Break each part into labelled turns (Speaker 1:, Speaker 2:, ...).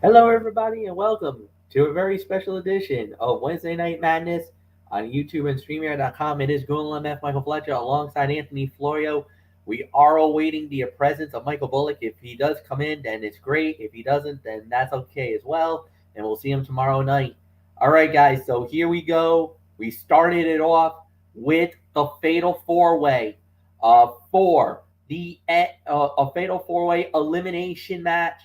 Speaker 1: Hello, everybody, and welcome to a very special edition of Wednesday Night Madness on YouTube and StreamYard.com. It is Gordon F. Michael Fletcher alongside Anthony Florio. We are awaiting the presence of Michael Bullock. If he does come in, then it's great. If he doesn't, then that's okay as well. And we'll see him tomorrow night. All right, guys, so here we go. We started it off with the Fatal Four Way for a Fatal Four Way elimination match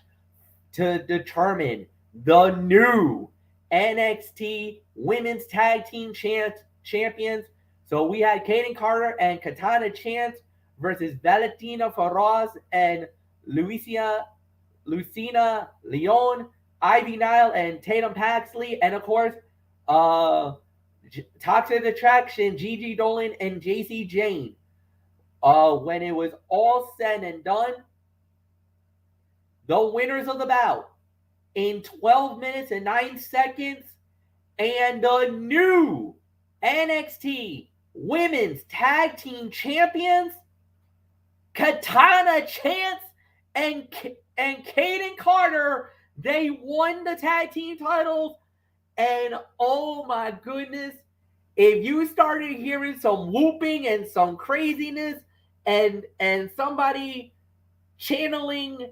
Speaker 1: to determine the new NXT Women's Tag Team Champions. So we had Kaden Carter and Katana Chance versus Valentina Feroz and Lucina Leon, Ivy Nile, and Tatum Paxley, and of course, uh, Toxic Attraction, Gigi Dolan, and JC Jane. When it was all said and done, the winners of the bout in 12 minutes and 9 seconds, and the new NXT Women's Tag Team Champions, Katana Chance and Kaden Carter. They won the tag team titles, and oh my goodness, if you started hearing some whooping and some craziness and somebody channeling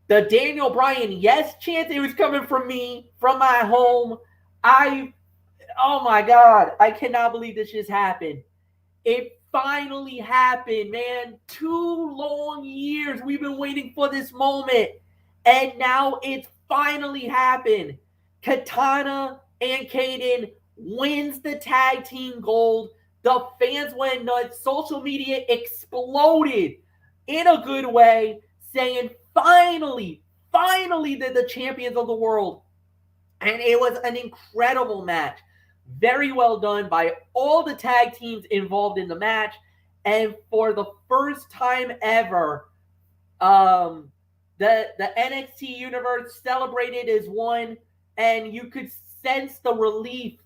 Speaker 1: the Daniel Bryan yes chant, it was coming from me, from my home. Oh my God, I cannot believe this just happened. It finally happened, man. 2 long years we've been waiting for this moment, and now it's finally happened. Katana and Kaden wins the tag team gold. The fans went nuts. Social media exploded in a good way, saying finally, they're the champions of the world. And it was an incredible match. Very well done by all the tag teams involved in the match. And for the first time ever, the NXT universe celebrated as one, and you could sense the relief.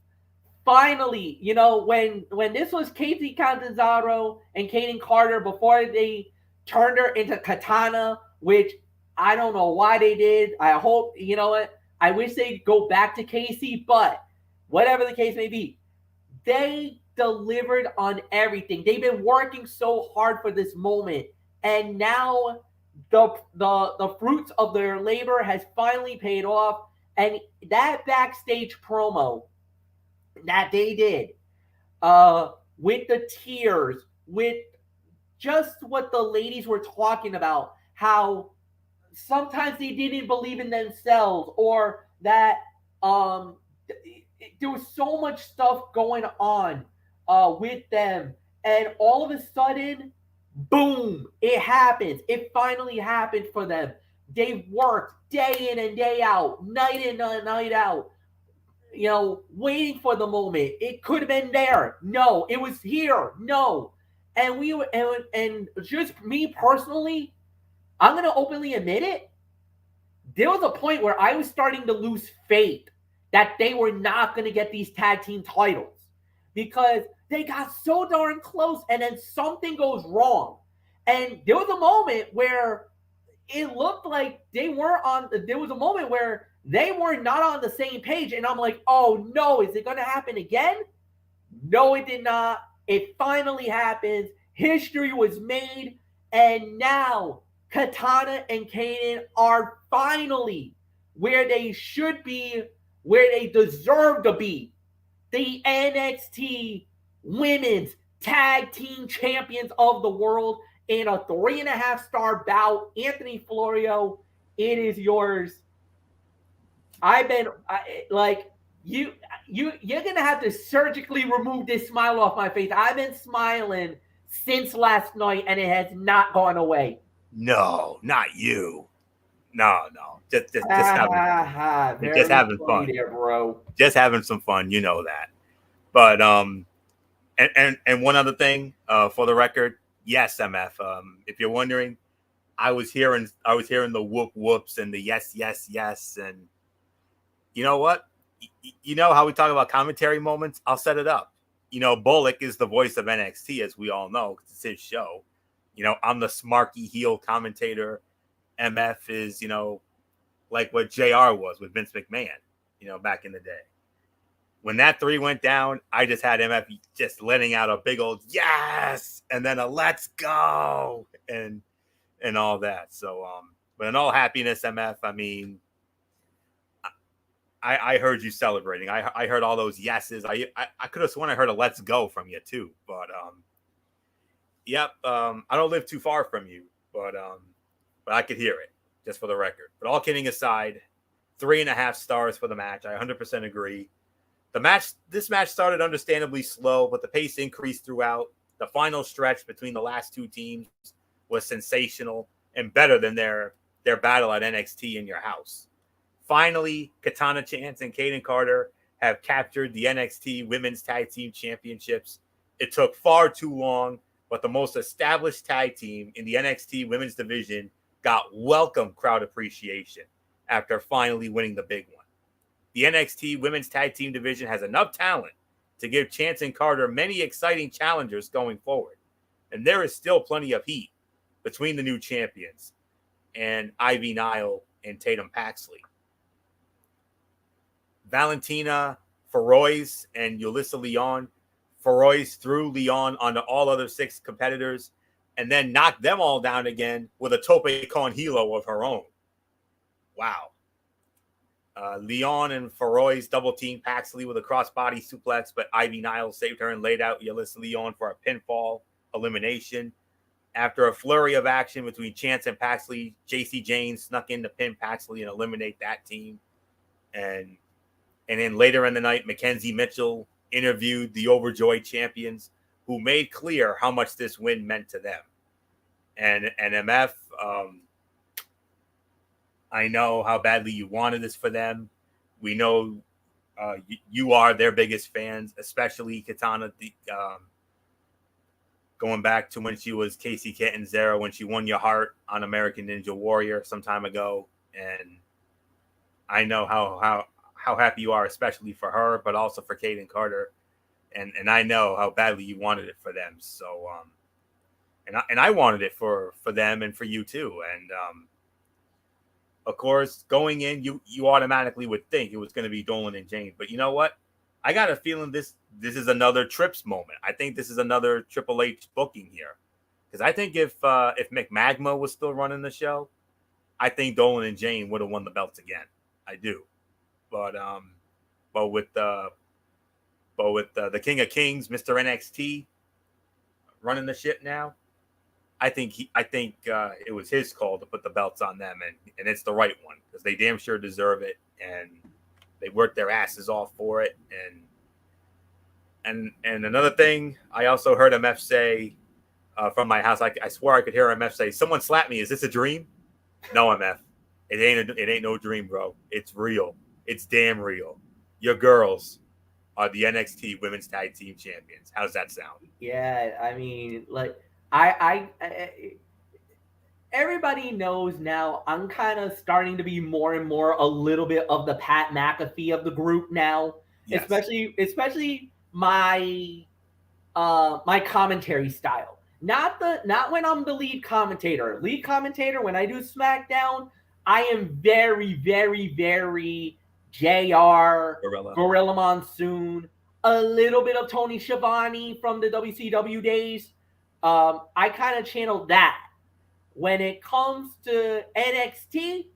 Speaker 1: Finally, when this was Casey Catanzaro and Kaden Carter before they turned her into Katana, which I don't know why they did. I hope, you know what, I wish they'd go back to Casey, but whatever the case may be, they delivered on everything. They've been working so hard for this moment, and now the fruits of their labor has finally paid off. And that backstage promo that they did, with the tears, with just what the ladies were talking about, how sometimes they didn't believe in themselves, or that there was so much stuff going on with them, and all of a sudden, boom, it happens. It finally happened for them. They've worked day in and day out, night in and night out, waiting for the moment. It could have been there. No, it was here. No. And we were, and just me personally, I'm gonna openly admit it. There was a point where I was starting to lose faith that they were not gonna get these tag team titles, because they got so darn close, and then something goes wrong. And there was a moment where it looked like they were on. There was a moment where they were not on the same page, and I'm like, oh no, is it gonna happen again? No, it did not. It finally happens. History was made, and now Katana and Kaden are finally where they should be, where they deserve to be. The NXT Women's Tag Team Champions of the world in a 3.5-star bout. Anthony Florio, it is yours. I've been like you're gonna have to surgically remove this smile off my face. I've been smiling since last night, and it has not gone away.
Speaker 2: No, not you. No. Just having just
Speaker 1: Very
Speaker 2: having
Speaker 1: funny
Speaker 2: fun.
Speaker 1: there, bro.
Speaker 2: Just having some fun, you know that. But and one other thing, for the record, yes, MF. If you're wondering, I was hearing the whoop whoops and the yes, and you know what? You know how we talk about commentary moments? I'll set it up. Bullock is the voice of NXT, as we all know, because it's his show. I'm the smarky heel commentator. MF is, like what JR was with Vince McMahon, back in the day. When that 3 went down, I just had MF just letting out a big old yes, and then a let's go, and all that. So, but in all happiness, MF, I mean, I heard you celebrating. I heard all those yeses. I could have sworn I heard a let's go from you too. But yep. I don't live too far from you, but I could hear it, just for the record. But all kidding aside, 3.5 stars for the match. I 100% agree. This match started understandably slow, but the pace increased throughout. The final stretch between the last two teams was sensational and better than their battle at NXT in your house. Finally, Katana Chance and Kaden Carter have captured the NXT Women's Tag Team Championships. It took far too long, but the most established tag team in the NXT Women's Division got welcome crowd appreciation after finally winning the big one. The NXT Women's Tag Team Division has enough talent to give Chance and Carter many exciting challengers going forward. And there is still plenty of heat between the new champions and Ivy Nile and Tatum Paxley. Valentina Feroz and Yulissa Leon. Feroz threw Leon onto all other 6 competitors and then knocked them all down again with a tope con hilo of her own. Wow. Leon and Feroz double-teamed Paxley with a crossbody suplex, but Ivy Nile saved her and laid out Yulissa Leon for a pinfall elimination. After a flurry of action between Chance and Paxley, JC Jane snuck in to pin Paxley and eliminate that team. And then later in the night, Mackenzie Mitchell interviewed the overjoyed champions, who made clear how much this win meant to them. And MF, I know how badly you wanted this for them. We know you are their biggest fans, especially Katana, going back to when she was Casey Catanzaro, when she won your heart on American Ninja Warrior some time ago. And I know how happy you are, especially for her, but also for Kaden Carter. And I know how badly you wanted it for them. So, and I wanted it for them and for you too. And, of course, going in, you automatically would think it was going to be Dolan and Jane. But you know what? I got a feeling this is another Trips moment. I think this is another Triple H booking here. Because I think if McMagma was still running the show, I think Dolan and Jane would have won the belts again. I do. But with the King of Kings, Mr. NXT, running the ship now, I think it was his call to put the belts on them, and it's the right one, because they damn sure deserve it, and they worked their asses off for it. And another thing, I also heard MF say from my house, I swear I could hear MF say, "Someone slapped me. Is this a dream?" No, MF, it ain't no dream, bro. It's real. It's damn real. Your girls are the NXT Women's Tag Team Champions. How's that sound?
Speaker 1: Yeah, I mean, like, I everybody knows now I'm kind of starting to be more and more a little bit of the Pat McAfee of the group now.
Speaker 2: Yes.
Speaker 1: Especially my my commentary style. Not when I'm the lead commentator. Lead commentator, when I do SmackDown, I am very, very, very JR, Gorilla Monsoon, a little bit of Tony Schiavone from the WCW days. I kind of channeled that. When it comes to NXT,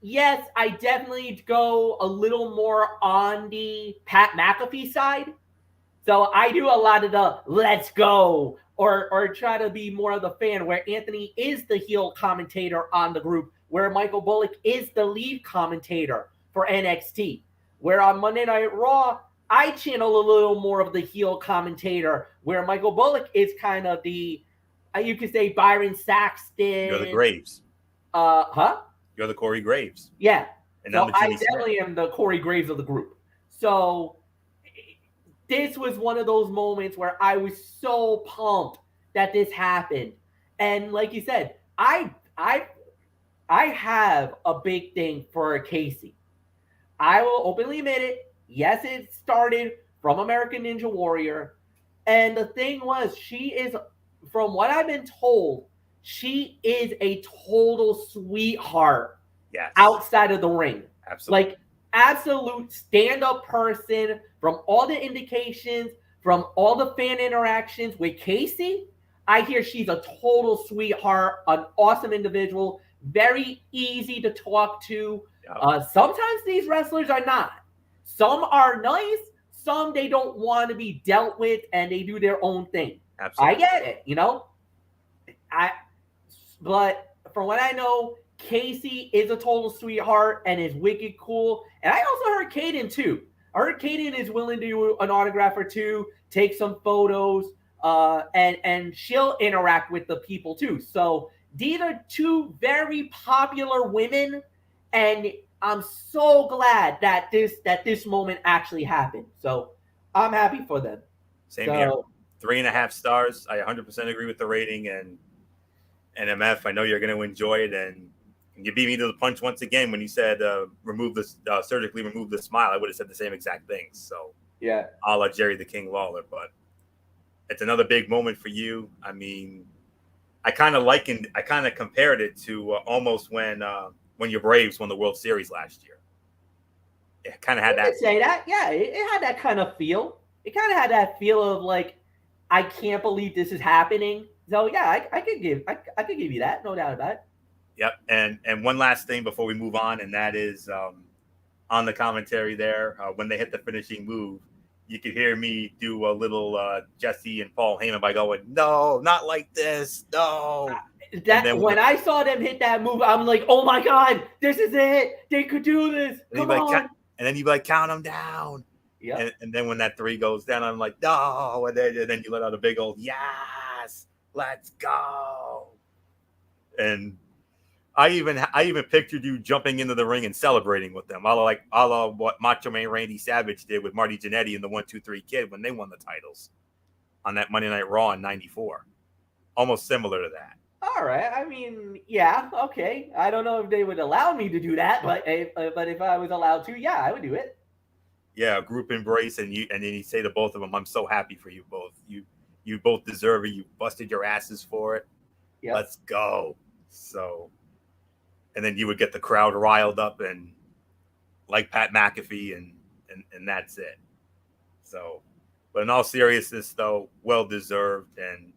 Speaker 1: yes, I definitely go a little more on the Pat McAfee side. So I do a lot of the let's go or try to be more of the fan, where Anthony is the heel commentator on the group, where Michael Bullock is the lead commentator for NXT. Where on Monday Night Raw, I channel a little more of the heel commentator, where Michael Bullock is kind of the, you could say, Byron Saxton.
Speaker 2: You're the Graves. You're the Corey Graves.
Speaker 1: Yeah.
Speaker 2: And
Speaker 1: so I definitely am the Corey Graves of the group. So this was one of those moments where I was so pumped that this happened. And like you said, I have a big thing for Casey. I will openly admit it. Yes, it started from American Ninja Warrior. And the thing was, she is, from what I've been told, she is a total sweetheart
Speaker 2: Yes.
Speaker 1: outside of the ring.
Speaker 2: Absolutely.
Speaker 1: Like, absolute stand-up person. From all the indications, from all the fan interactions with Casey, I hear she's a total sweetheart, an awesome individual, very easy to talk to.
Speaker 2: Yep.
Speaker 1: Sometimes these wrestlers are not. Some are nice, some they don't want to be dealt with, and they do their own thing.
Speaker 2: Absolutely.
Speaker 1: I get it, you know. But from what I know, Casey is a total sweetheart and is wicked cool. And I also heard Caden too. I heard Caden is willing to do an autograph or two, take some photos, and she'll interact with the people too. So these are two very popular women, and I'm so glad that this moment actually happened. So I'm happy for them.
Speaker 2: Same here. 3.5 stars. I 100% agree with the rating, and MF, I know you're going to enjoy it, and you beat me to the punch once again when you said surgically remove the smile. I would have said the same exact things. So
Speaker 1: yeah,
Speaker 2: a la Jerry the King Lawler, but it's another big moment for you. I mean, I kind of compared it to almost when your Braves won the World Series last year. It kind of had that.
Speaker 1: Say that, yeah, it had that kind of feel. It kind of had that feel of like, I can't believe this is happening. So yeah, I could give you that, no doubt about it.
Speaker 2: Yep, and one last thing before we move on, and that is on the commentary there when they hit the finishing move, you could hear me do a little Jesse and Paul Heyman by going, "No, not like this, no."
Speaker 1: When I saw them hit that move, I'm like, "Oh my god, this is it! They could do this! Come on!"
Speaker 2: And then you like count them down.
Speaker 1: Yeah.
Speaker 2: And then when that 3 goes down, I'm like, "No!" And then you let out a big old "Yes, let's go!" And I even pictured you jumping into the ring and celebrating with them, a la what Macho Man Randy Savage did with Marty Jannetty and the 1-2-3 Kid when they won the titles on that Monday Night Raw in '94. Almost similar to that.
Speaker 1: All right. I mean, yeah, okay. I don't know if they would allow me to do that, but if I was allowed to, yeah, I would do it.
Speaker 2: Yeah, group embrace, and then you say to both of them, "I'm so happy for you both. You both deserve it. You busted your asses for it. Yep. Let's go." So, and then you would get the crowd riled up and like Pat McAfee, and that's it. So, but in all seriousness, though, well deserved, and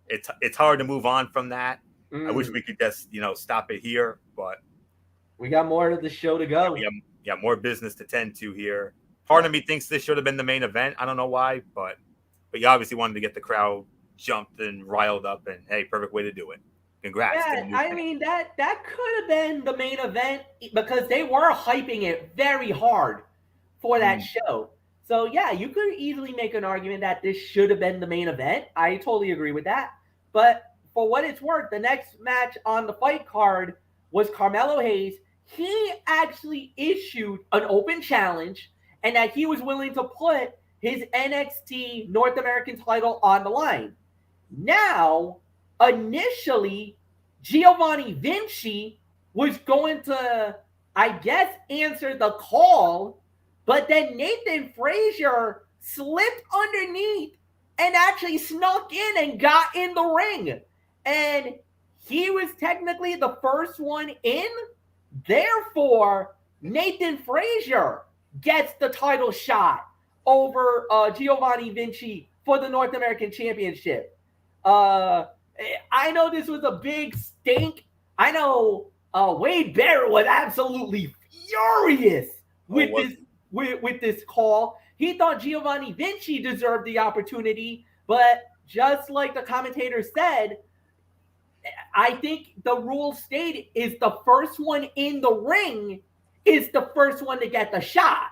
Speaker 2: it's hard to move on from that. I wish we could just stop it here, but
Speaker 1: we got more of the show to go.
Speaker 2: Yeah, we got more business to tend to here. Part of me thinks this should have been the main event. I don't know why, but you obviously wanted to get the crowd jumped and riled up, and hey, perfect way to do it. Congrats.
Speaker 1: Yeah, I mean that could have been the main event because they were hyping it very hard for that show. So yeah, you could easily make an argument that this should have been the main event. I totally agree with that. But for what it's worth, the next match on the fight card was Carmelo Hayes. He actually issued an open challenge and that he was willing to put his NXT North American title on the line. Now, initially, Giovanni Vinci was going to, I guess, answer the call, but then Nathan Frazier slipped underneath and actually snuck in and got in the ring. And he was technically the first one in. Therefore, Nathan Frazier gets the title shot over Giovanni Vinci for the North American Championship. I know this was a big stink. I know Wade Barrett was absolutely furious with this call. He thought Giovanni Vinci deserved the opportunity, but just like the commentator said, I think the rule stated is the first one in the ring is the first one to get the shot.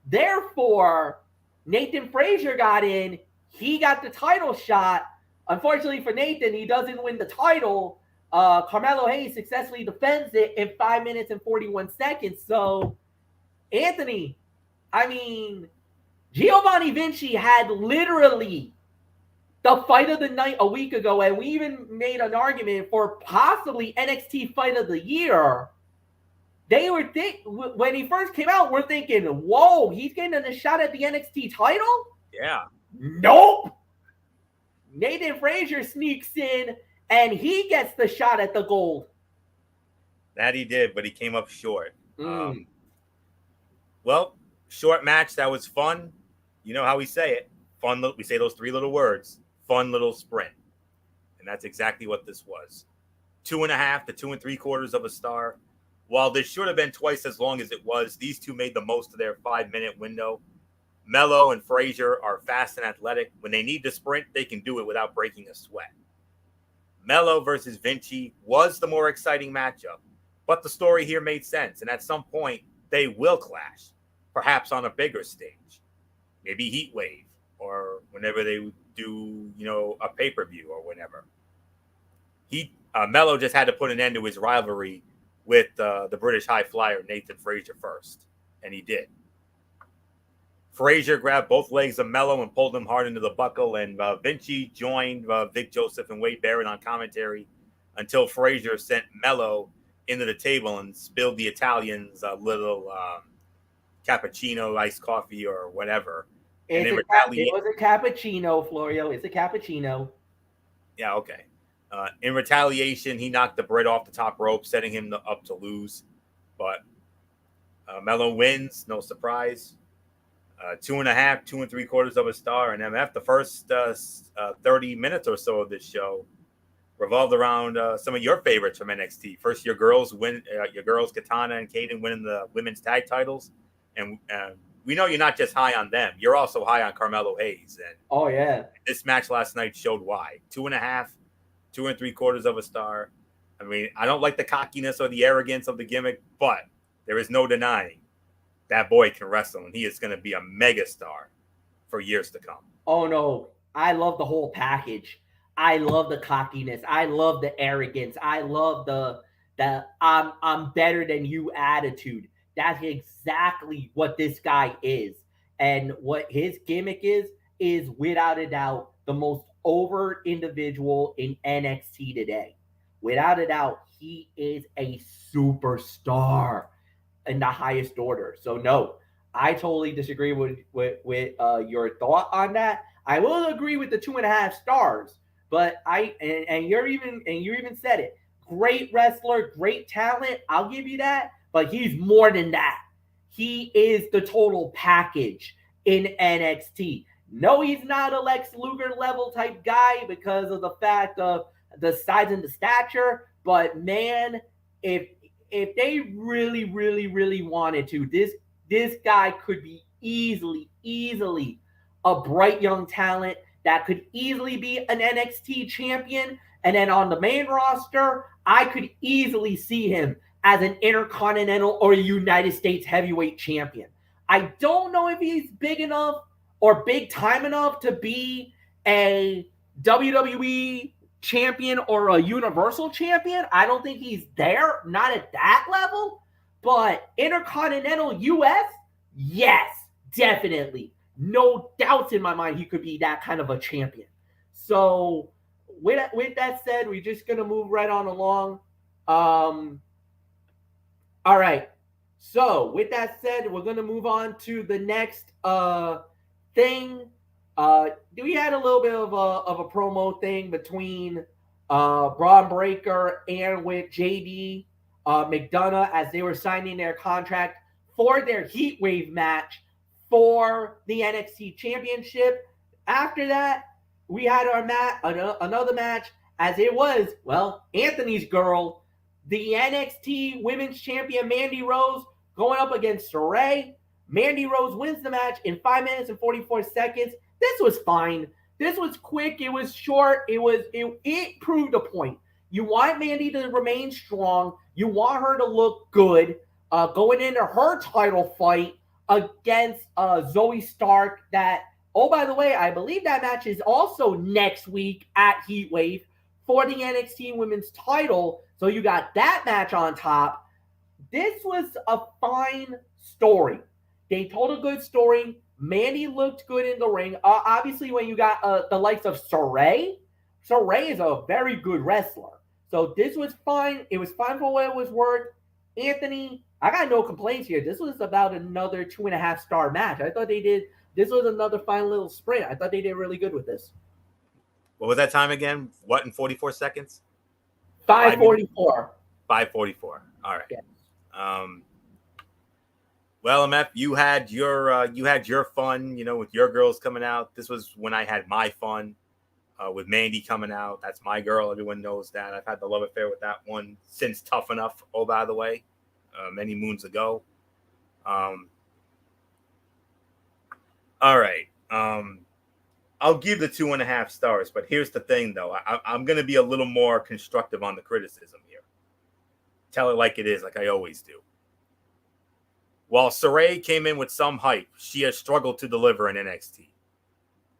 Speaker 1: Therefore, Nathan Frazier got in. He got the title shot. Unfortunately for Nathan, he doesn't win the title. Carmelo Hayes successfully defends it in 5 minutes and 41 seconds. So, Anthony, I mean, Giovanni Vinci had literally the fight of the night a week ago, and we even made an argument for possibly NXT fight of the year. They were when he first came out, we're thinking, whoa, he's getting a shot at the NXT title?
Speaker 2: Yeah.
Speaker 1: Nope. Nathan Frazier sneaks in, and he gets the shot at the gold.
Speaker 2: That he did, but he came up short.
Speaker 1: Mm.
Speaker 2: Well, short match that was fun. You know how we say it. Fun. We say those three little words. Fun little sprint, and that's exactly what this was. 2.5 to 2.75 of a star. While this should have been twice as long as it was, these two made the most of their 5-minute window. Mello and Frazier are fast and athletic. When they need to sprint, they can do it without breaking a sweat. Mello versus Vinci was the more exciting matchup, but the story here made sense, and at some point, they will clash, perhaps on a bigger stage. Maybe Heat Wave, or whenever they do, a pay-per-view or whatever. Mello just had to put an end to his rivalry with the British high flyer Nathan Frazier first, and he did. Frazier grabbed both legs of Mello and pulled him hard into the buckle, and Vinci joined Vic Joseph and Wade Barrett on commentary until Frazier sent Mello into the table and spilled the Italians a little cappuccino, iced coffee, or whatever.
Speaker 1: It was a cappuccino, Florio. It's a cappuccino.
Speaker 2: Yeah, okay. In retaliation, he knocked the Brit off the top rope, setting him up to lose. But Mello wins, no surprise. 2.5, 2.75 of a star. And MF, the first 30 minutes or so of this show revolved around some of your favorites from NXT. First, your girls Katana and Kaden winning the women's tag titles, and we know you're not just high on them; you're also high on Carmelo Hayes. And
Speaker 1: oh yeah,
Speaker 2: this match last night showed why. 2.5, 2.75 of a star. I mean, I don't like the cockiness or the arrogance of the gimmick, but there is no denying that boy can wrestle, and he is going to be a megastar for years to come.
Speaker 1: Oh no, I love the whole package. I love the cockiness. I love the arrogance. I love the I'm better than you attitude. That's exactly what this guy is. And what his gimmick is without a doubt the most over individual in NXT today. Without a doubt, he is a superstar in the highest order. So no, I totally disagree with your thought on that. I will agree with the 2.5 stars, but you even said it. Great wrestler, great talent. I'll give you that, but he's more than that. He is the total package in NXT. No, he's not a Lex Luger level type guy because of the fact of the size and the stature. But man, if they really, really, really wanted to, this guy could be easily a bright young talent that could easily be an NXT champion. And then on the main roster, I could easily see him as an Intercontinental or United States heavyweight champion. I don't know if he's big enough or big time enough to be a WWE champion or a Universal champion. I don't think he's there, not at that level. But Intercontinental US, yes, definitely. No doubts in my mind he could be that kind of a champion. So with that said, we're just going to move right on along. All right. So with that said, we're going to move on to the next thing. We had a little bit of a promo thing between Braun Breaker and with JD McDonough as they were signing their contract for their Heat Wave match for the NXT Championship. After that, we had another match as it was, Anthony's girl, the NXT Women's Champion Mandy Rose going up against Saray. Mandy Rose wins the match in 5 minutes and 44 seconds. This was fine. This was quick. It was short. It proved a point. You want Mandy to remain strong. You want her to look good going into her title fight against Zoe Stark. By the way, I believe that match is also next week at Heatwave for the NXT Women's title. So you got that match on top. This was a fine story. They told a good story. Mandy looked good in the ring. Obviously, when you got the likes of Saray is a very good wrestler. So this was fine. It was fine for what it was worth. Anthony, I got no complaints here. This was about another 2.5 star match. I thought this was another fine little sprint. I thought they did really good with this.
Speaker 2: What was that time again? What, in 44 seconds?
Speaker 1: 5:44.
Speaker 2: 5:44. All right.
Speaker 1: Yes.
Speaker 2: Well, MF, you had your fun, with your girls coming out. This was when I had my fun with Mandy coming out. That's my girl. Everyone knows that. I've had the love affair with that one since Tough Enough. Oh, by the way, many moons ago. Um, all right. I'll give the 2.5 stars, but here's the thing, though. I'm going to be a little more constructive on the criticism here. Tell it like it is, like I always do. While Saray came in with some hype, she has struggled to deliver in NXT.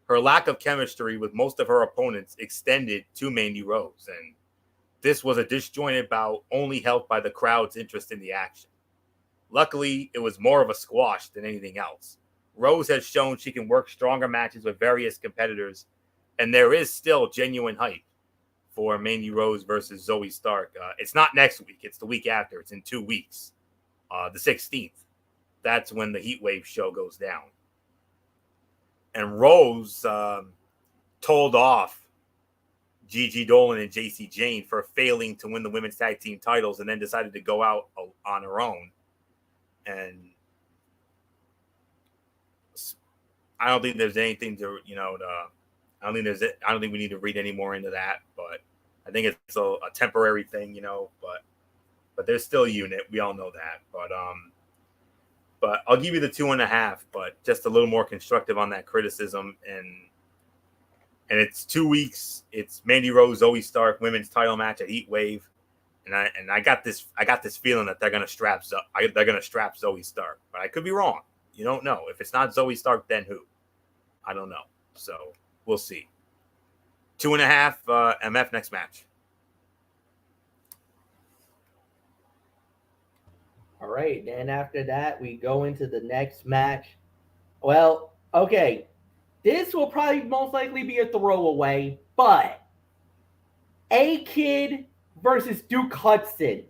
Speaker 2: Her lack of chemistry with most of her opponents extended to Mandy Rose, and this was a disjointed bout only helped by the crowd's interest in the action. Luckily, it was more of a squash than anything else. Rose has shown she can work stronger matches with various competitors, and there is still genuine hype for Mandy Rose versus Zoe Stark. It's not next week, it's the week after. It's in 2 weeks, the 16th. That's when the Heatwave show goes down. And Rose told off Gigi Dolan and JC Jane for failing to win the women's tag team titles and then decided to go out on her own. And I don't think there's anything to, I don't think we need to read any more into that, but I think it's a temporary thing, but there's still a unit. We all know that. But I'll give you the 2.5, but just a little more constructive on that criticism. And it's 2 weeks. It's Mandy Rose, Zoe Stark women's title match at Heat Wave, and I got this feeling that they're gonna strap Zoe Stark, but I could be wrong. You don't know. If it's not Zoe Stark, then who? I don't know. So we'll see. 2.5. MF next match.
Speaker 1: All right, then after that, we go into the next match. Well, okay, this will probably most likely be a throwaway, but A-Kid versus Duke Hudson.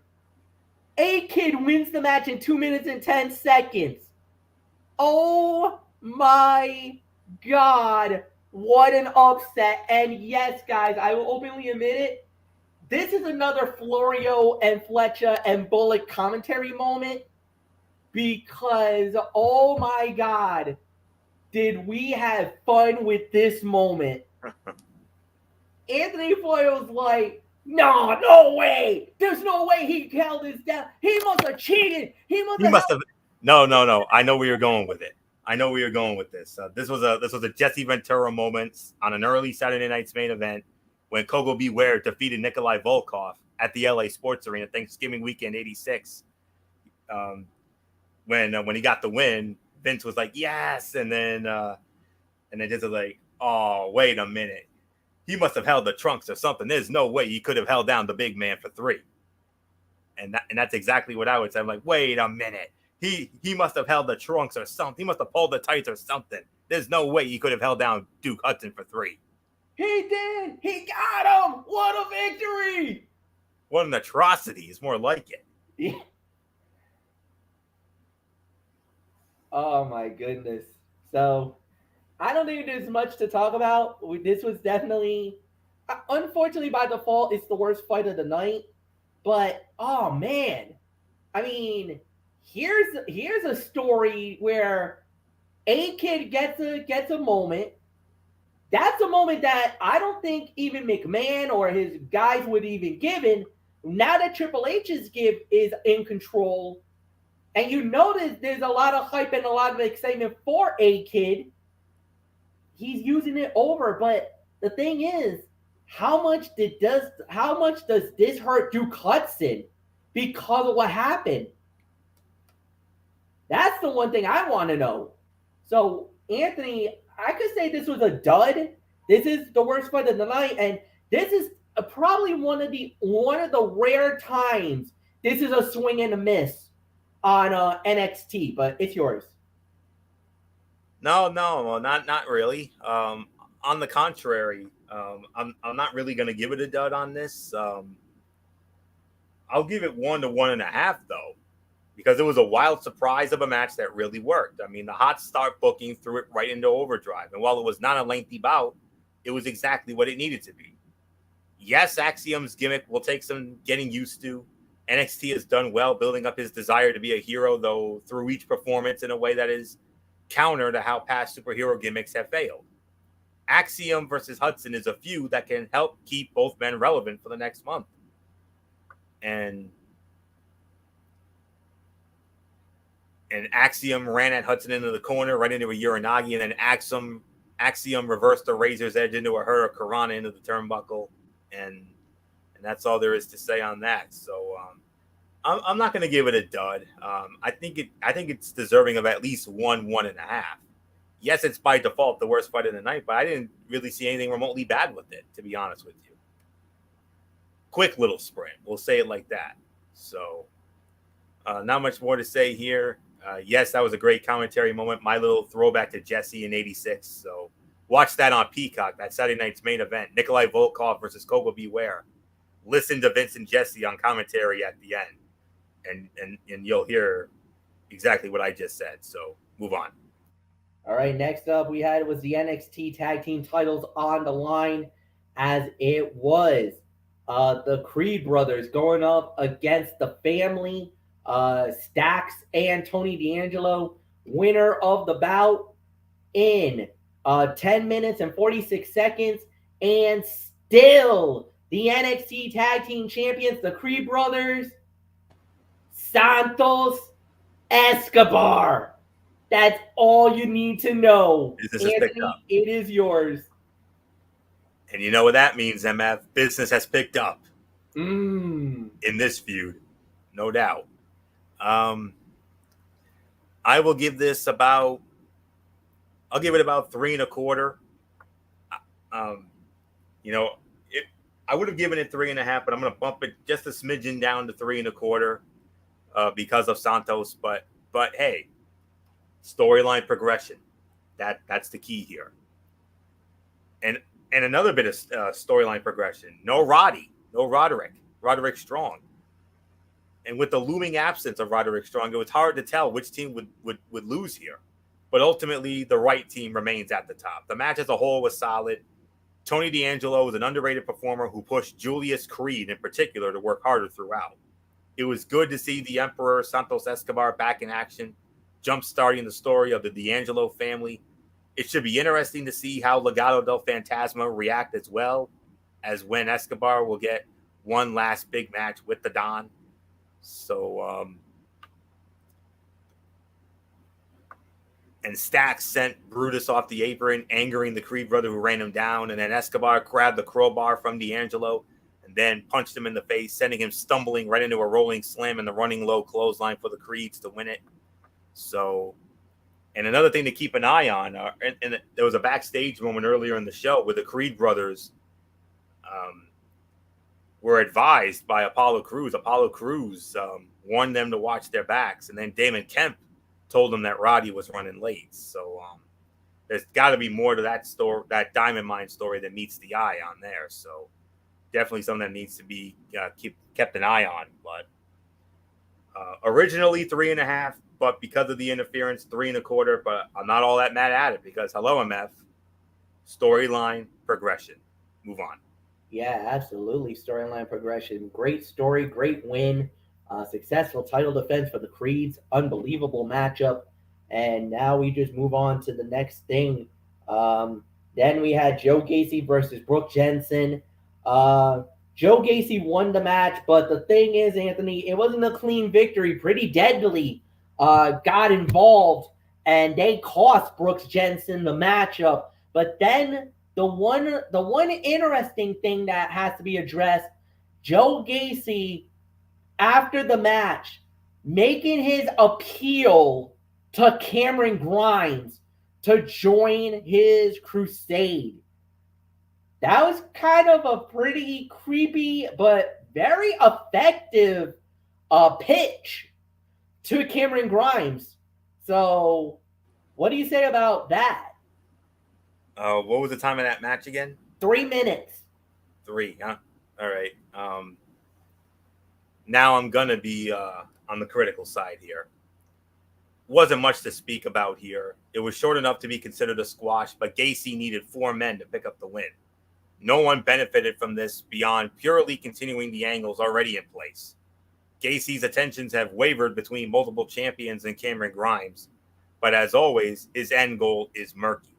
Speaker 1: A-Kid wins the match in 2 minutes and 10 seconds. Oh my God, what an upset. And yes, guys, I will openly admit it. This is another Florio and Fletcher and Bullock commentary moment because, oh my God, did we have fun with this moment. Anthony Florio's like, no way. There's no way he held this down. He must have cheated. He must have.
Speaker 2: No. I know where you're going with it. I know where you're going with this. This was a Jesse Ventura moment on an early Saturday night's main event when Kogo Beware defeated Nikolai Volkov at the LA Sports Arena Thanksgiving weekend '86. When he got the win, Vince was like, yes, and then just like, oh, wait a minute. He must have held the trunks or something. There's no way he could have held down the big man for 3. And that's exactly what I would say. I'm like, wait a minute. He must have held the trunks or something. He must have pulled the tights or something. There's no way he could have held down Duke Hudson for 3.
Speaker 1: He did. He got him. What a victory.
Speaker 2: What an atrocity is more like it.
Speaker 1: Yeah. Oh, my goodness. So, I don't think there's much to talk about. This was definitely, unfortunately, by default, it's the worst fight of the night. But, oh, man. I mean, here's a story where A-Kid gets a moment. That's a moment that I don't think even McMahon or his guys would even given. Now that Triple H's is in control, and you notice there's a lot of hype and a lot of excitement for A-Kid. He's using it over, but the thing is, how much does this hurt Duke Hudson because of what happened? That's the one thing I want to know. So, Anthony, I could say this was a dud. This is the worst fight of the night, and this is probably one of the rare times this is a swing and a miss on NXT. But it's yours.
Speaker 2: No, not really. On the contrary, I'm not really going to give it a dud on this. I'll give it 1 to 1.5 though, because it was a wild surprise of a match that really worked. I mean, the hot start booking threw it right into overdrive, and while it was not a lengthy bout, it was exactly what it needed to be. Yes, Axiom's gimmick will take some getting used to, NXT has done well building up his desire to be a hero, though through each performance in a way that is counter to how past superhero gimmicks have failed. Axiom versus Hudson is a feud that can help keep both men relevant for the next month. And Axiom ran at Hudson into the corner, right into a Uranagi, and then Axiom reversed the Razor's Edge into a Hurricanrana into the turnbuckle, and that's all there is to say on that. So I'm not going to give it a dud. I think it's deserving of at least 1.5. Yes, it's by default the worst fight of the night, but I didn't really see anything remotely bad with it, to be honest with you. Quick little sprint, we'll say it like that. So not much more to say here. Yes, that was a great commentary moment. My little throwback to Jesse in '86. So watch that on Peacock, that Saturday night's main event. Nikolai Volkov versus Koko Beware. Listen to Vince and Jesse on commentary at the end, and you'll hear exactly what I just said. So move on.
Speaker 1: All right, next up we had was the NXT Tag Team titles on the line, as it was the Creed brothers going up against the family, Stax and Tony D'Angelo, winner of the bout in 10 minutes and 46 seconds, and still the NXT Tag Team champions, the Creed brothers, Santos Escobar. That's all you need to know. Anthony, it is yours.
Speaker 2: And you know what that means, MF? Business has picked up
Speaker 1: in
Speaker 2: this feud, no doubt. I will give this about 3.25. I would have given it 3.5, but I'm going to bump it just a smidgen down to 3.25 because of Santos. But hey, storyline progression. That's the key here. And another bit of storyline progression. No Roderick Strong. And with the looming absence of Roderick Strong, it was hard to tell which team would lose here. But ultimately, the right team remains at the top. The match as a whole was solid. Tony D'Angelo is an underrated performer who pushed Julius Creed in particular to work harder throughout. It was good to see the Emperor Santos Escobar back in action, jump-starting the story of the D'Angelo family. It should be interesting to see how Legado del Fantasma react as well, as when Escobar will get one last big match with the Don. So, and Stax sent Brutus off the apron, angering the Creed brother who ran him down, and then Escobar grabbed the crowbar from D'Angelo and then punched him in the face, sending him stumbling right into a rolling slam and the running low clothesline for the Creeds to win it. So, and another thing to keep an eye on, and there was a backstage moment earlier in the show where the Creed brothers were advised by Apollo Crews. Apollo Crews warned them to watch their backs, and then Damon Kemp told them that Roddy was running late. So there's got to be more to that story, that Diamond Mine story, that meets the eye on there. So definitely something that needs to be kept an eye on. But originally 3.5, but because of the interference, 3.25. But I'm not all that mad at it because hello, MF, storyline progression. Move on.
Speaker 1: Yeah, absolutely. Storyline progression. Great story, great win. Successful title defense for the Creeds. Unbelievable matchup. And now we just move on to the next thing. Then we had Joe Gacy versus Brooke Jensen. Joe Gacy won the match, but the thing is, Anthony, it wasn't a clean victory. Pretty deadly got involved, and they cost Brooke Jensen the matchup. But then the one interesting thing that has to be addressed, Joe Gacy, after the match, making his appeal to Cameron Grimes to join his crusade. That was kind of a pretty creepy but very effective pitch to Cameron Grimes. So, what do you say about that?
Speaker 2: What was the time of that match again?
Speaker 1: 3 minutes.
Speaker 2: 3, huh? All right. Now I'm going to be on the critical side here. Wasn't much to speak about here. It was short enough to be considered a squash, but Gacy needed 4 men to pick up the win. No one benefited from this beyond purely continuing the angles already in place. Gacy's attentions have wavered between multiple champions and Cameron Grimes, but as always, his end goal is murky.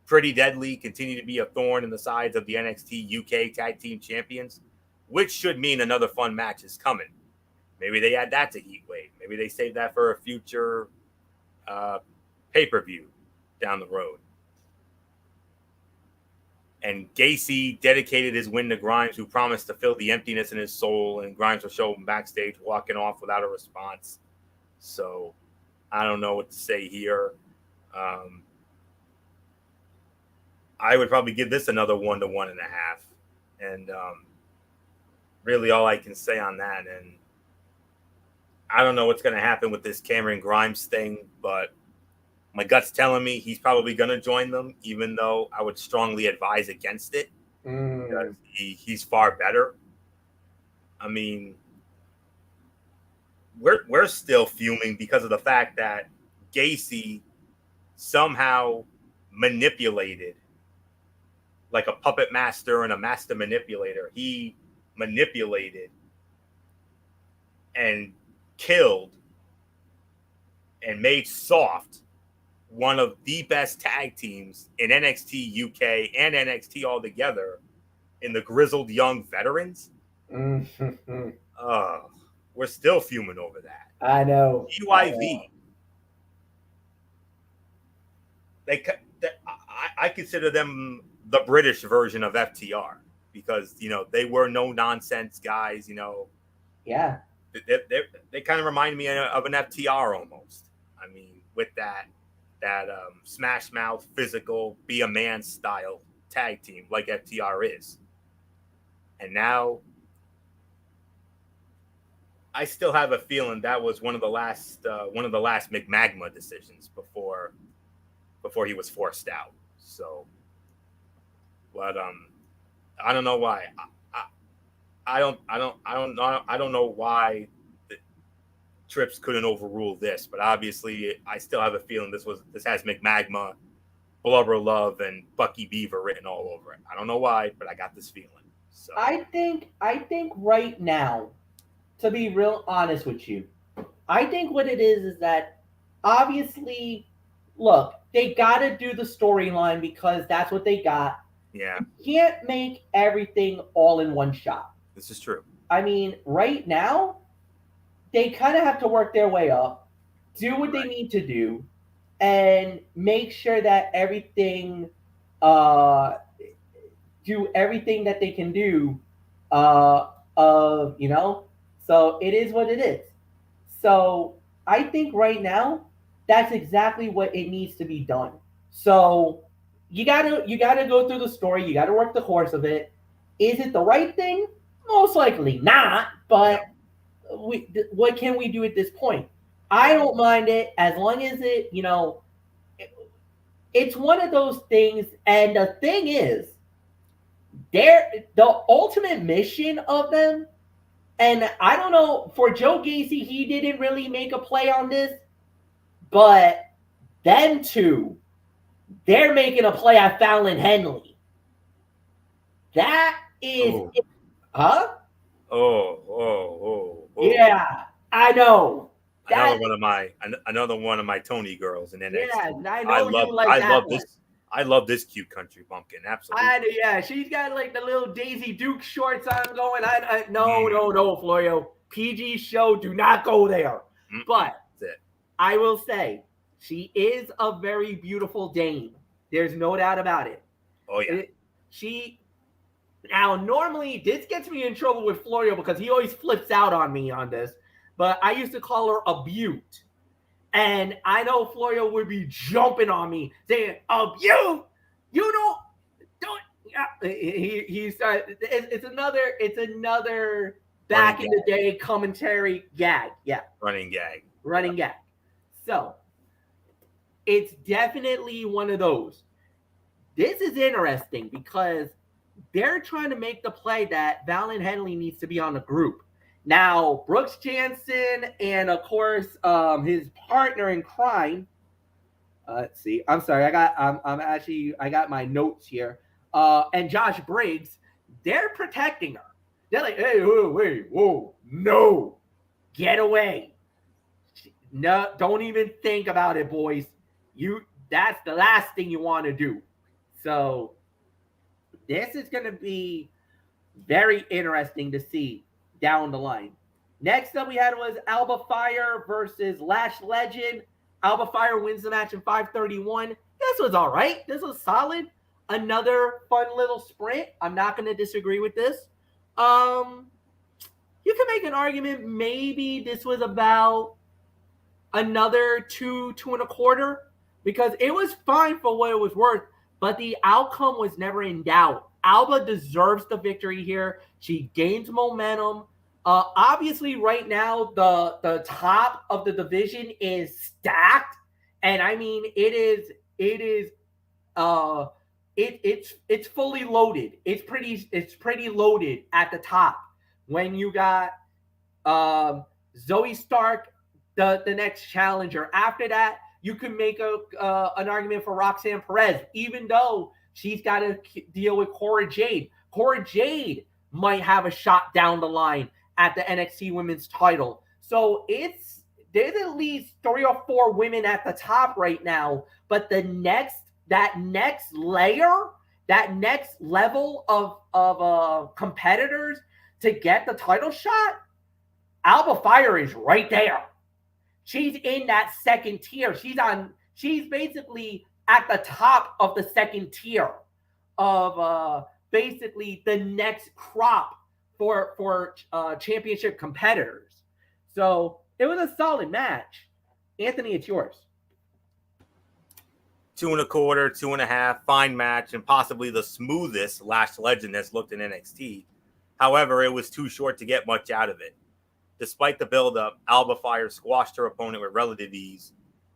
Speaker 2: Pretty Deadly continue to be a thorn in the sides of the NXT UK Tag Team Champions, which should mean another fun match is coming. Maybe they add that to Heatwave. Maybe they save that for a future pay-per-view down the road. And Gacy dedicated his win to Grimes, who promised to fill the emptiness in his soul, and Grimes will show him backstage walking off without a response. So I don't know what to say here. I would probably give this another 1 to 1.5. And really all I can say on that. And I don't know what's going to happen with this Cameron Grimes thing, but my gut's telling me he's probably going to join them, even though I would strongly advise against it because he's far better. I mean, we're still fuming because of the fact that Gacy somehow manipulated, like a puppet master and a master manipulator. He manipulated and killed and made soft one of the best tag teams in NXT UK and NXT altogether in the Grizzled Young Veterans. We're still fuming over that.
Speaker 1: I know.
Speaker 2: GYV. I consider them the British version of FTR because, you know, they were no nonsense guys, you know.
Speaker 1: Yeah.
Speaker 2: They kind of remind me of an FTR almost. I mean, with that smash mouth, physical, be a man style tag team like FTR is. And now I still have a feeling that was one of the last McMagma decisions before he was forced out. So, but I don't know why. I don't know why the Trips couldn't overrule this, but obviously I still have a feeling this has McMagma, Blubber Love, and Bucky Beaver written all over it. I don't know why, but I got this feeling. So
Speaker 1: I think right now, to be real honest with you, I think what it is that obviously, look, they got to do the storyline because that's what they got.
Speaker 2: Yeah.
Speaker 1: You can't make everything all in one shot.
Speaker 2: This is true.
Speaker 1: I mean, right now, they kind of have to work their way up, do what they need to do, and make sure that everything, do everything that they can do, you know. So it is what it is. So I think right now, that's exactly what it needs to be done. So you gotta go through the story. You gotta work the course of it. Is it the right thing? Most likely not. But what can we do at this point? I don't mind it as long as it, you know, it's one of those things. And the thing is, the ultimate mission of them. And I don't know, for Joe Gacy, he didn't really make a play on this, but them two, they're making a play at Fallon Henley. That is, huh?
Speaker 2: Oh.
Speaker 1: Yeah, I know.
Speaker 2: Another one of my Tony girls in NXT.
Speaker 1: Yeah, I know
Speaker 2: I love this cute country bumpkin. Absolutely.
Speaker 1: Yeah, she's got like the little Daisy Duke shorts on going. No, Florio. PG show, do not go there. But I will say, she is a very beautiful dame. There's no doubt about it.
Speaker 2: Oh, yeah.
Speaker 1: Now, normally, this gets me in trouble with Florio because he always flips out on me on this. But I used to call her a beaut. And I know Florio would be jumping on me saying, "A beaut? You don't." He started. It's another back in the day commentary gag. Yeah. Running gag. So it's definitely one of those. This is interesting because they're trying to make the play that Fallon Henley needs to be on the group. Now, Brooks Jansen and, of course, his partner in crime. Let's see. I'm sorry. I got my notes here. And Josh Briggs, they're protecting her. They're like, hey, wait, whoa, no. Get away. No, don't even think about it, boys. That's the last thing you want to do. So this is going to be very interesting to see down the line. Next up we had was Alba Fire versus Lash Legend. Alba Fire wins the match in 5:31. This was all right. This was solid. Another fun little sprint. I'm not going to disagree with this. You can make an argument maybe this was about another two and a quarter, because it was fine for what it was worth, but the outcome was never in doubt. Alba deserves the victory here. She gains momentum. Obviously, right now the top of the division is stacked, and I mean it's fully loaded. It's pretty loaded at the top. When you got Zoe Stark, the next challenger. After that, you can make an argument for Roxanne Perez, even though she's got to deal with Cora Jade. Cora Jade might have a shot down the line at the NXT Women's title. So there's at least 3 or 4 women at the top right now, but that next layer, that next level of competitors to get the title shot, Alba Fire is right there. She's in that second tier. She's basically at the top of the second tier of basically the next crop for championship competitors. So it was a solid match. Anthony, it's yours.
Speaker 2: 2 1/4, 2 1/2, fine match, and possibly the smoothest Lash Legend has looked in NXT. However, it was too short to get much out of it. Despite the build-up, Alba Fire squashed her opponent with relative ease.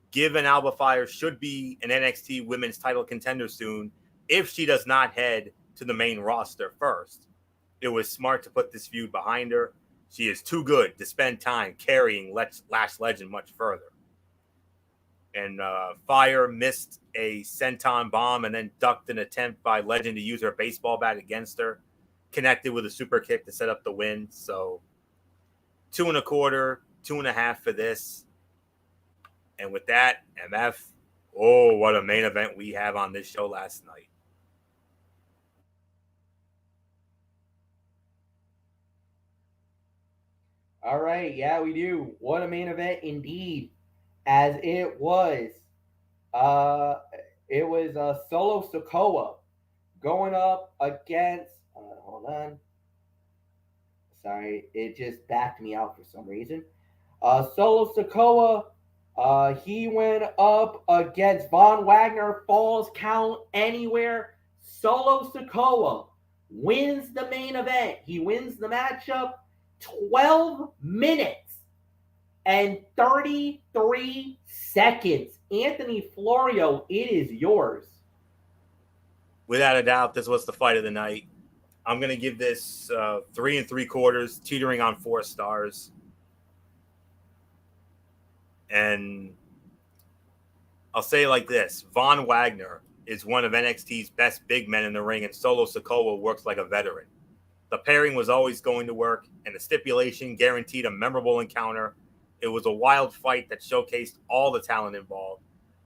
Speaker 2: Given Alba Fire should be an NXT Women's title contender soon if she does not head to the main roster first. It was smart to put this feud behind her. She is too good to spend time carrying Lash Legend much further. And Fire missed a senton bomb and then ducked an attempt by Legend to use her baseball bat against her. Connected with a super kick to set up the win. So 2 1/4, 2 1/2 for this. And with that, MF, oh, what a main event we have on this show last night.
Speaker 1: All right, yeah, we do. What a main event indeed. As it was Solo Sikoa going up against hold on. Sorry, it just backed me out for some reason. Solo Sikoa, he went up against Von Wagner, falls count anywhere. Solo Sikoa wins the main event. He wins the matchup 12 minutes and 33 seconds. Anthony Florio, it is yours.
Speaker 2: Without a doubt, this was the fight of the night. I'm going to give this 3 3/4, teetering on 4 stars. And I'll say it like this. Von Wagner is one of NXT's best big men in the ring, and Solo Sikoa works like a veteran. The pairing was always going to work, and the stipulation guaranteed a memorable encounter. It was a wild fight that showcased all the talent involved.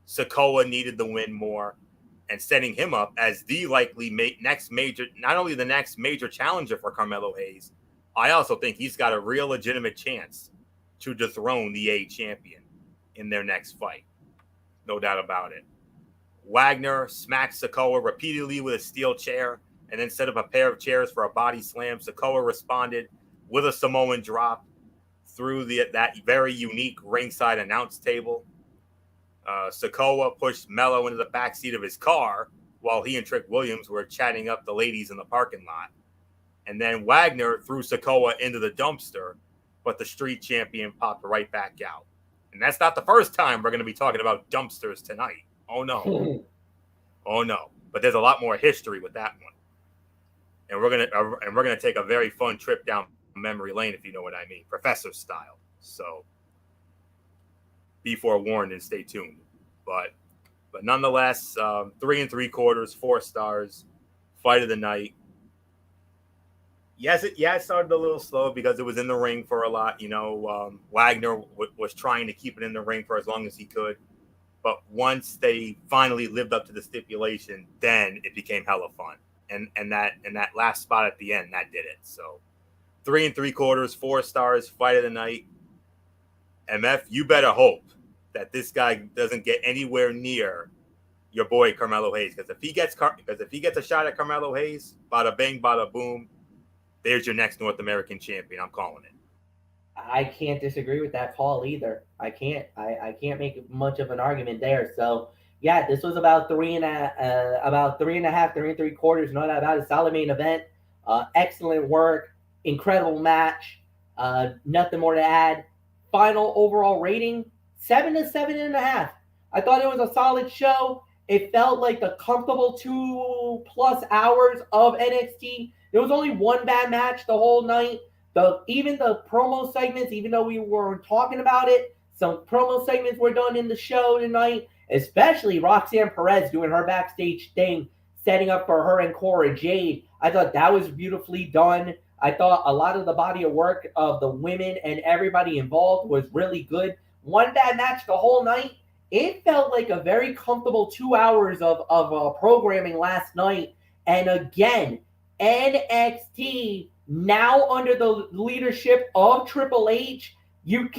Speaker 2: Sikoa needed the win more, and setting him up as the likely next major, not only the next major challenger for Carmelo Hayes, I also think he's got a real legitimate chance to dethrone the A champion in their next fight. No doubt about it. Wagner smacked Sikoa repeatedly with a steel chair and then set up a pair of chairs for a body slam. Sikoa responded with a Samoan drop through that very unique ringside announce table. Sikoa pushed Mello into the backseat of his car while he and Trick Williams were chatting up the ladies in the parking lot. And then Wagner threw Sikoa into the dumpster, but the street champion popped right back out. And that's not the first time we're going to be talking about dumpsters tonight. Oh, no. Oh, no. But there's a lot more history with that one. And we're going to take a very fun trip down memory lane, if you know what I mean, professor style. So be forewarned and stay tuned. But nonetheless, 3 3/4, 4 stars, fight of the night. It started a little slow because it was in the ring for a lot. Wagner was trying to keep it in the ring for as long as he could. But once they finally lived up to the stipulation, then it became hella fun. And that last spot at the end, that did it. So 3 3/4, 4 stars, fight of the night. MF, you better hope that this guy doesn't get anywhere near your boy Carmelo Hayes, because if he gets a shot at Carmelo Hayes, bada bing, bada boom, there's your next North American champion. I'm calling it.
Speaker 1: I can't disagree with that call either. I can't. I can't make much of an argument there. So yeah, this was about about 3.5, 3 3/4. Not about a solid main event. Excellent work, incredible match. Nothing more to add. Final overall rating 7 to 7.5. I thought it was a solid show. It felt like a comfortable 2+ hours of NXT. There was only one bad match the whole night. Even the promo segments, even though we were talking about it, some promo segments were done in the show tonight, especially Roxanne Perez doing her backstage thing, setting up for her and Cora Jade. I thought that was beautifully done. I thought a lot of the body of work of the women and everybody involved was really good. One bad match the whole night. It felt like a very comfortable 2 hours of programming last night. And again, NXT now under the leadership of Triple H, you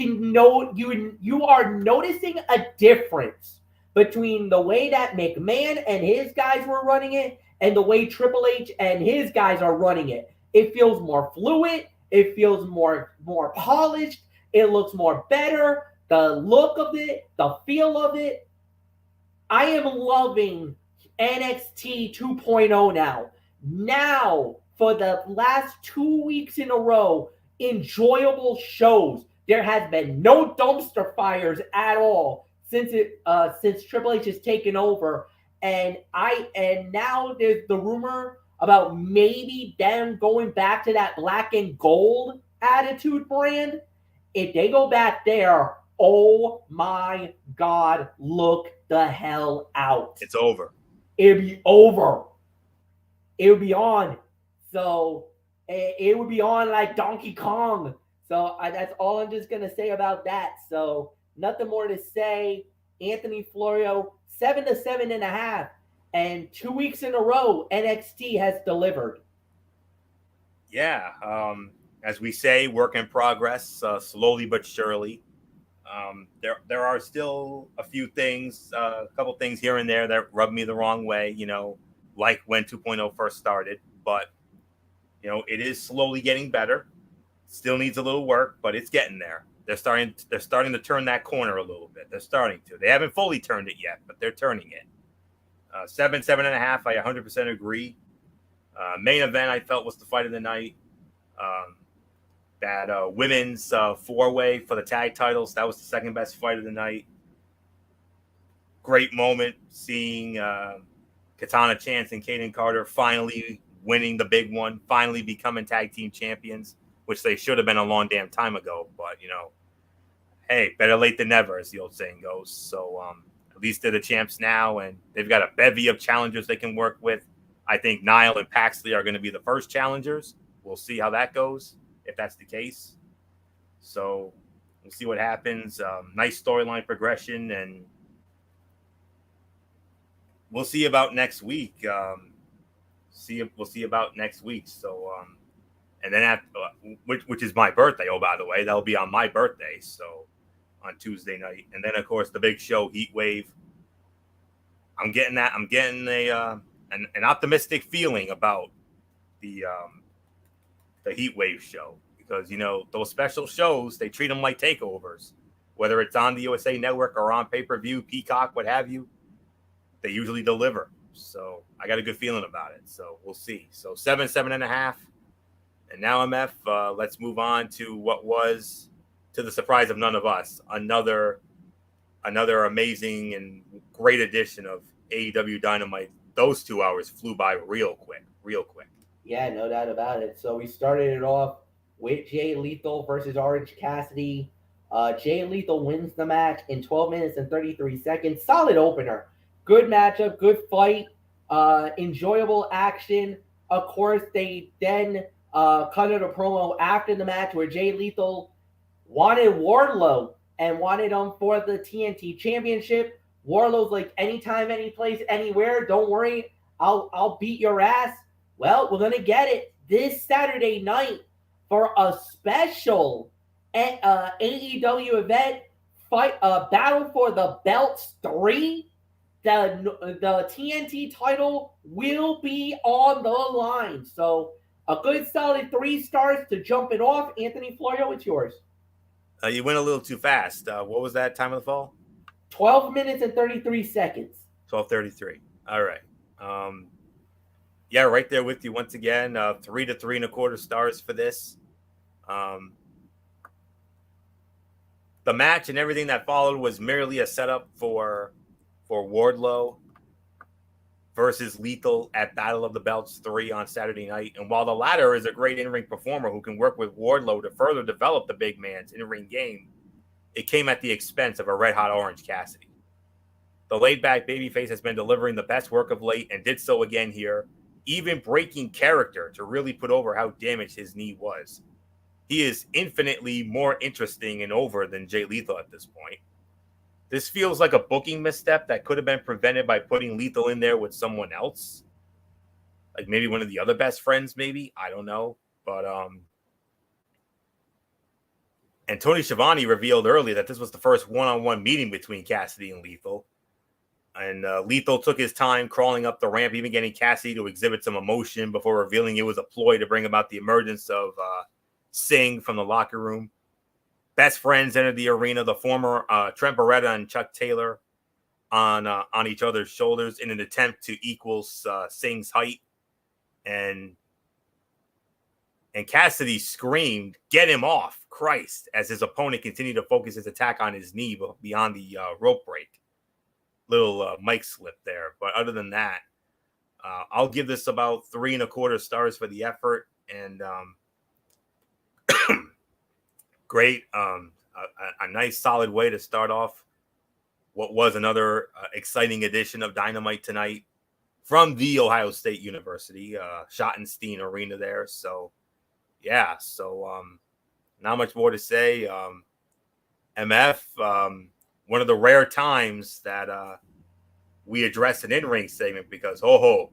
Speaker 1: are noticing a difference between the way that McMahon and his guys were running it and the way Triple H and his guys are running it. It feels more fluid. It feels more polished. It looks more better. The look of it, the feel of it. I am loving NXT 2.0 now. Now, for the last 2 weeks in a row, enjoyable shows. There has been no dumpster fires at all since Triple H has taken over. And now there's the rumor about maybe them going back to that black and gold attitude brand. If they go back there, oh my God, look the hell out.
Speaker 2: It's over.
Speaker 1: It'll be over. It would be on. So it would be on like Donkey Kong. So that's all I'm just going to say about that. So nothing more to say. Anthony Florio, 7 to 7.5. And 2 weeks in a row, NXT has delivered.
Speaker 2: Yeah. As we say, work in progress, slowly but surely. There are still a few things, a couple things here and there that rub me the wrong way, like when 2.0 first started. But, it is slowly getting better. Still needs a little work, but it's getting there. They're starting to turn that corner a little bit. They're starting to. They haven't fully turned it yet, but they're turning it. 7.5. I 100% agree. Main event I felt was the fight of the night. That women's 4-way for the tag titles, that was the second best fight of the night. Great moment seeing Katana Chance and Kaden Carter finally winning the big one, finally becoming tag team champions, which they should have been a long damn time ago. But, hey, better late than never, as the old saying goes. So at least they're the champs now, and they've got a bevy of challengers they can work with. I think Niall and Paxley are going to be the first challengers. We'll see how that goes, if that's the case. So we'll see what happens. Nice storyline progression, and we'll see about next week. We'll see about next week. So, and then after, which is my birthday. Oh, by the way, that'll be on my birthday. So on Tuesday night, and then of course the big show, Heat Wave. I'm getting an optimistic feeling about the Heat Wave show, because those special shows, they treat them like takeovers, whether it's on the USA Network or on pay-per-view, Peacock, what have you. They usually deliver. So I got a good feeling about it. So we'll see. So 7.5. And now, MF, let's move on to what was, to the surprise of none of us, another amazing and great edition of AEW Dynamite. Those 2 hours flew by real quick.
Speaker 1: Yeah, no doubt about it. So we started it off with Jay Lethal versus Orange Cassidy. Jay Lethal wins the match in 12 minutes and 33 seconds. Solid opener. Good matchup, good fight, enjoyable action. Of course, they then cut of the promo after the match where Jay Lethal wanted Wardlow and wanted him for the TNT Championship. Wardlow's like, anytime, any place, anywhere. Don't worry, I'll beat your ass. Well, we're gonna get it this Saturday night for a special AEW event fight, battle for the belts 3. The TNT title will be on the line. So a good solid 3 stars to jump it off. Anthony Florio, it's yours.
Speaker 2: You went a little too fast. What was that time of the fall?
Speaker 1: 12 minutes and 33 seconds.
Speaker 2: 12:33. All right. Yeah, right there with you once again. 3 to 3.25 stars for this. The match and everything that followed was merely a setup for Wardlow versus Lethal at Battle of the Belts 3 on Saturday night. And while the latter is a great in-ring performer who can work with Wardlow to further develop the big man's in-ring game, it came at the expense of a red-hot Orange Cassidy. The laid-back babyface has been delivering the best work of late and did so again here, even breaking character to really put over how damaged his knee was. He is infinitely more interesting and over than Jay Lethal at this point. This feels like a booking misstep that could have been prevented by putting Lethal in there with someone else. Like maybe one of the other best friends, maybe. I don't know. But and Tony Schiavone revealed earlier that this was the first one-on-one meeting between Cassidy and Lethal. And Lethal took his time crawling up the ramp, even getting Cassidy to exhibit some emotion before revealing it was a ploy to bring about the emergence of Singh from the locker room. Best friends entered the arena, the former Trent Beretta and Chuck Taylor on each other's shoulders in an attempt to equal Singh's height. And Cassidy screamed, "Get him off, Christ," as his opponent continued to focus his attack on his knee beyond the rope break. Little mic slip there. But other than that, I'll give this about 3.25 stars for the effort. And great. A nice solid way to start off what was another exciting edition of Dynamite tonight from the Ohio State University, Schottenstein Arena there. So, yeah. So, not much more to say. MF, one of the rare times that we addressed an in-ring segment because,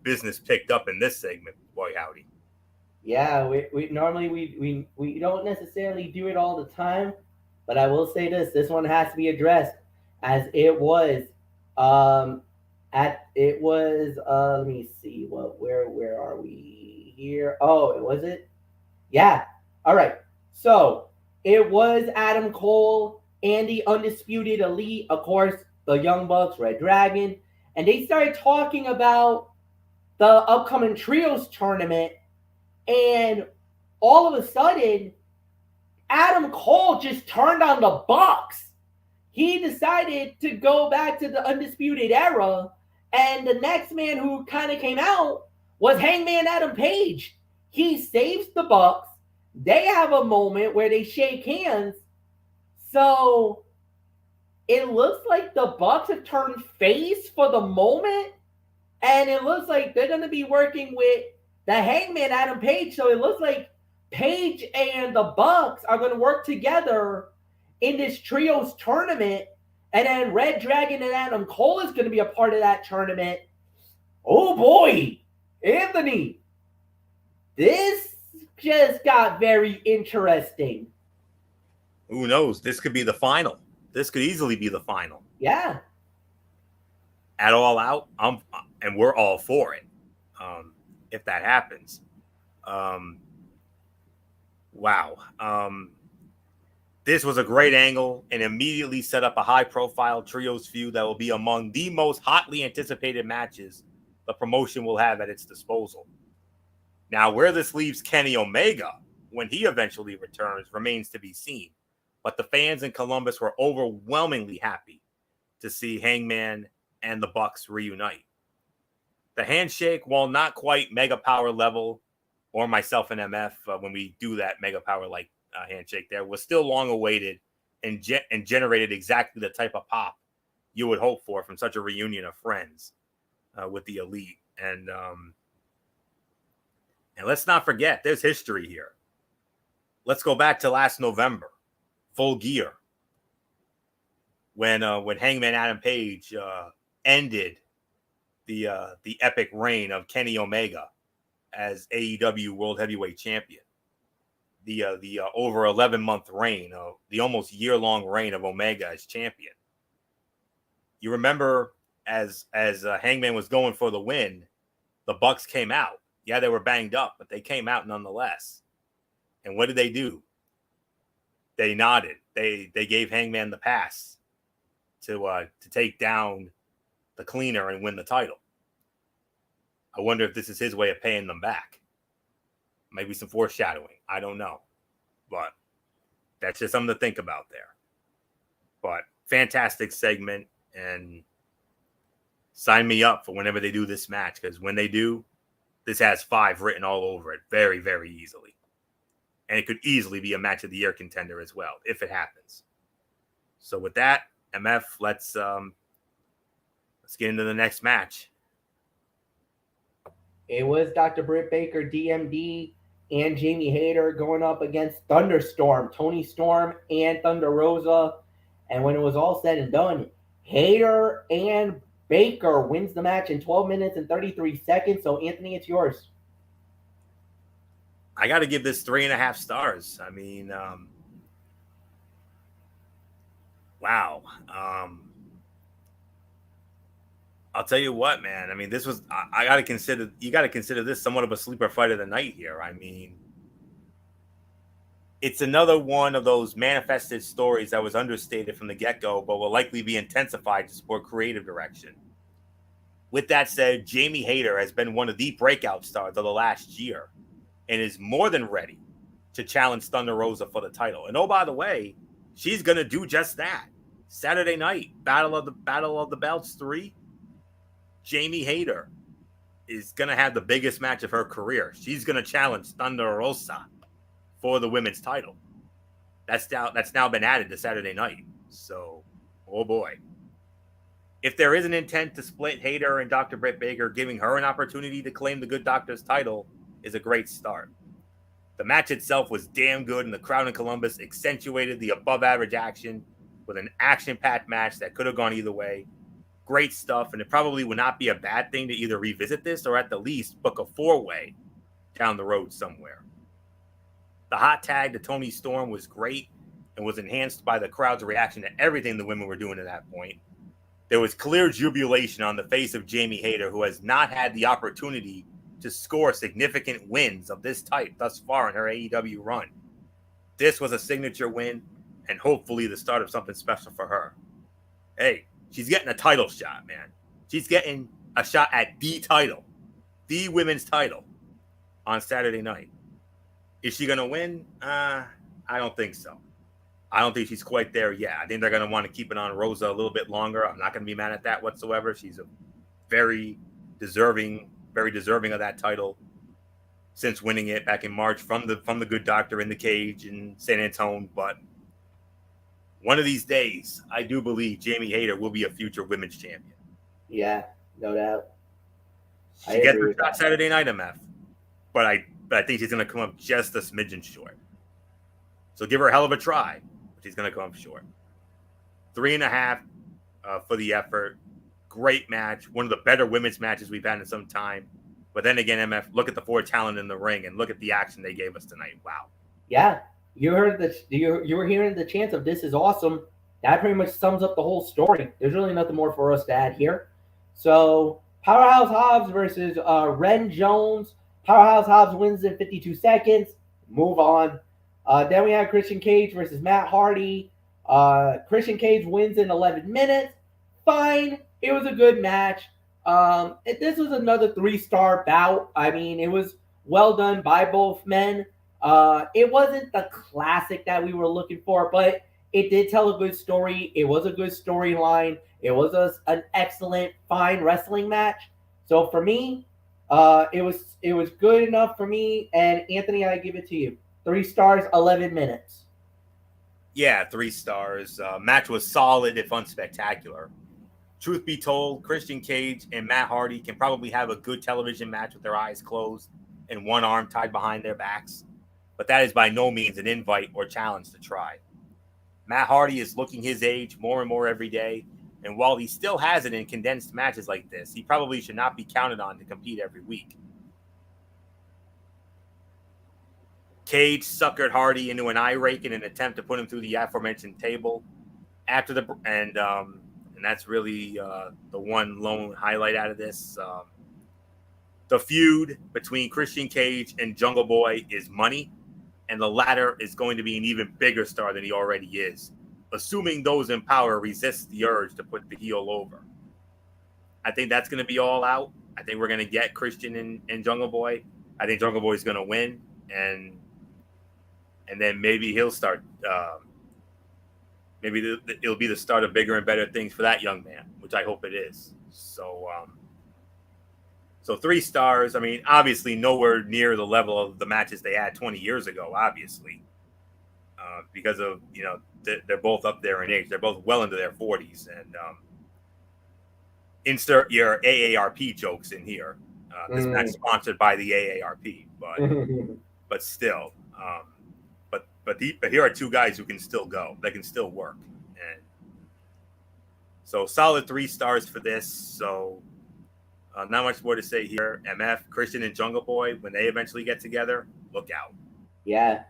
Speaker 2: business picked up in this segment. Boy, howdy.
Speaker 1: Yeah, we normally we don't necessarily do it all the time, but I will say this one has to be addressed as it was let me see where are we here? Oh, was it? Yeah. All right. So it was Adam Cole and the Undisputed Elite, of course, the Young Bucks, Red Dragon, and they started talking about the upcoming Trios tournament. And all of a sudden, Adam Cole just turned on the Bucks. He decided to go back to the Undisputed Era, and the next man who kind of came out was Hangman Adam Page. He saves the Bucks. They have a moment where they shake hands. So it looks like the Bucks have turned face for the moment, and it looks like they're going to be working with the Hangman Adam Page. So it looks like Page and the Bucks are going to work together in this trios tournament. And then Red Dragon and Adam Cole is going to be a part of that tournament. Oh boy, Anthony, this just got very interesting.
Speaker 2: Who knows? This could be the final. This could easily be the final.
Speaker 1: Yeah.
Speaker 2: At All Out, and we're all for it. If that happens. Wow. This was a great angle and immediately set up a high-profile trios feud that will be among the most hotly anticipated matches the promotion will have at its disposal. Now, where this leaves Kenny Omega when he eventually returns remains to be seen, but the fans in Columbus were overwhelmingly happy to see Hangman and the Bucks reunite. The handshake, while not quite Mega Power level, or myself and MF when we do that Mega Power like handshake there, was still long awaited and generated exactly the type of pop you would hope for from such a reunion of friends with the Elite. And And let's not forget, there's history here. Let's go back to last November, Full Gear, when Hangman Adam Page ended the epic reign of Kenny Omega as AEW World Heavyweight Champion. The over 11-month reign, of the almost year-long reign of Omega as champion. You remember as Hangman was going for the win, the Bucks came out. Yeah, they were banged up, but they came out nonetheless. And what did they do? They nodded. They gave Hangman the pass to take down the cleaner and win the title. I wonder if this is his way of paying them back. Maybe some foreshadowing. I don't know. But that's just something to think about there. But fantastic segment, and sign me up for whenever they do this match, because when they do, this has 5 written all over it very, very easily. And it could easily be a match of the year contender as well, if it happens. So with that, MF, let's get into the next match.
Speaker 1: It was Dr. Britt Baker, DMD, and Jamie Hayter going up against Thunderstorm, Tony Storm, and Thunder Rosa. And when it was all said and done, Hayter and Baker wins the match in 12 minutes and 33 seconds. So, Anthony, it's yours.
Speaker 2: I got to give this 3.5 stars. I mean, wow. I'll tell you what, man. I mean, this was, you got to consider this somewhat of a sleeper fight of the night here. I mean, it's another one of those manifested stories that was understated from the get-go, but will likely be intensified to support creative direction. With that said, Jamie Hayter has been one of the breakout stars of the last year and is more than ready to challenge Thunder Rosa for the title. And oh, by the way, she's going to do just that. Saturday night, Battle of the Belts 3. Jamie Hayter is going to have the biggest match of her career. She's going to challenge Thunder Rosa for the women's title. That's now been added to Saturday night. So, oh boy. If there is an intent to split Hayter and Dr. Britt Baker, giving her an opportunity to claim the Good Doctor's title is a great start. The match itself was damn good, and the crowd in Columbus accentuated the above-average action with an action-packed match that could have gone either way. Great stuff, and it probably would not be a bad thing to either revisit this or at the least book a 4-way down the road somewhere. The hot tag to Tony Storm was great and was enhanced by the crowd's reaction to everything the women were doing at that point. There was clear jubilation on the face of Jamie Hayter, who has not had the opportunity to score significant wins of this type thus far in her AEW run. This was a signature win and hopefully the start of something special for her. Hey, she's getting a title shot, man. She's getting a shot at the title, the women's title on Saturday night. Is she going to win? I don't think so. I don't think she's quite there yet. I think they're going to want to keep it on Rosa a little bit longer. I'm not going to be mad at that whatsoever. She's a very deserving of that title since winning it back in March from the Good Doctor in the cage in San Antonio. But one of these days, I do believe Jamie Hayter will be a future women's champion.
Speaker 1: Yeah, no doubt.
Speaker 2: She gets her shot Saturday night, MF. But I think she's going to come up just a smidgen short. So give her a hell of a try, but she's going to come up short. 3.5 for the effort. Great match. One of the better women's matches we've had in some time. But then again, MF, look at the 4 talent in the ring and look at the action they gave us tonight. Wow.
Speaker 1: Yeah, you heard you were hearing the chants of "This is awesome." That pretty much sums up the whole story. There's really nothing more for us to add here. So Powerhouse Hobbs versus Ren Jones. Powerhouse Hobbs wins in 52 seconds. Move on. Then we have Christian Cage versus Matt Hardy. Christian Cage wins in 11 minutes. Fine. It was a good match. This was another 3-star bout. I mean, it was well done by both men. It wasn't the classic that we were looking for, but it did tell a good story. It was a good storyline. It was an excellent, fine wrestling match. So for me, it was good enough for me. And Anthony, I give it to you. 3 stars, 11 minutes.
Speaker 2: Yeah, 3 stars. Match was solid, if unspectacular. Truth be told, Christian Cage and Matt Hardy can probably have a good television match with their eyes closed. and one arm tied behind their backs, but that is by no means an invite or challenge to try. Matt Hardy is looking his age more and more every day, and while he still has it in condensed matches like this, he probably should not be counted on to compete every week. Cage suckered Hardy into an eye rake in an attempt to put him through the aforementioned table. After and that's really the one lone highlight out of this. The feud between Christian Cage and Jungle Boy is money, and the latter is going to be an even bigger star than he already is, assuming those in power resist the urge to put the heel over. I think that's going to be all out. I think we're going to get Christian and Jungle Boy. I think Jungle Boy is going to win, and then maybe he'll start. Maybe it'll be the start of bigger and better things for that young man, which I hope it is. So 3 stars. I mean, obviously nowhere near the level of the matches they had 20 years ago, obviously, because of, they're both up there in age. They're both well into their 40s. And insert your AARP jokes in here. This match is sponsored by the AARP, but still. But here are 2 guys who can still go. They can still work. And so solid 3 stars for this. So not much more to say here. MF, Christian, and Jungle Boy, when they eventually get together, look out.
Speaker 1: Yeah.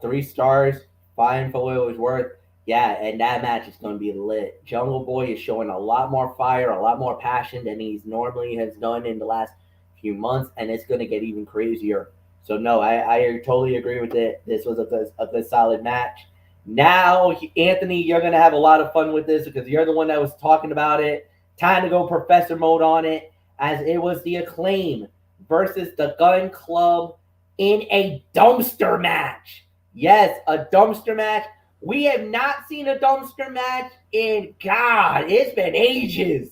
Speaker 1: 3 stars, fine for what it was worth. Yeah, and that match is going to be lit. Jungle Boy is showing a lot more fire, a lot more passion than he's normally has done in the last few months, and it's going to get even crazier. So, no, I totally agree with it. This was a good solid match. Now, Anthony, you're going to have a lot of fun with this because you're the one that was talking about it. Time to go professor mode on it, as it was the Acclaim versus the Gun Club in a dumpster match. Yes, a dumpster match. We have not seen a dumpster match in, God, it's been ages.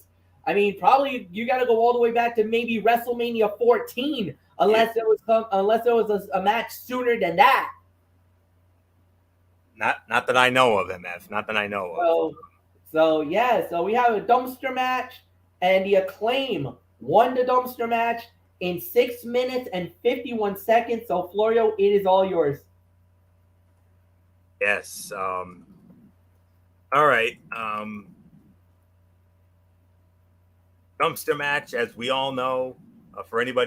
Speaker 1: I mean, probably you got to go all the way back to maybe WrestleMania 14, unless there was a match sooner than that.
Speaker 2: Not that I know of, MF. Not that I know of.
Speaker 1: So we have a dumpster match, and the Acclaim won the dumpster match in 6 minutes and 51 seconds. So, Florio, it is all yours.
Speaker 2: Yes. All right. Dumpster match, as we all know, for any of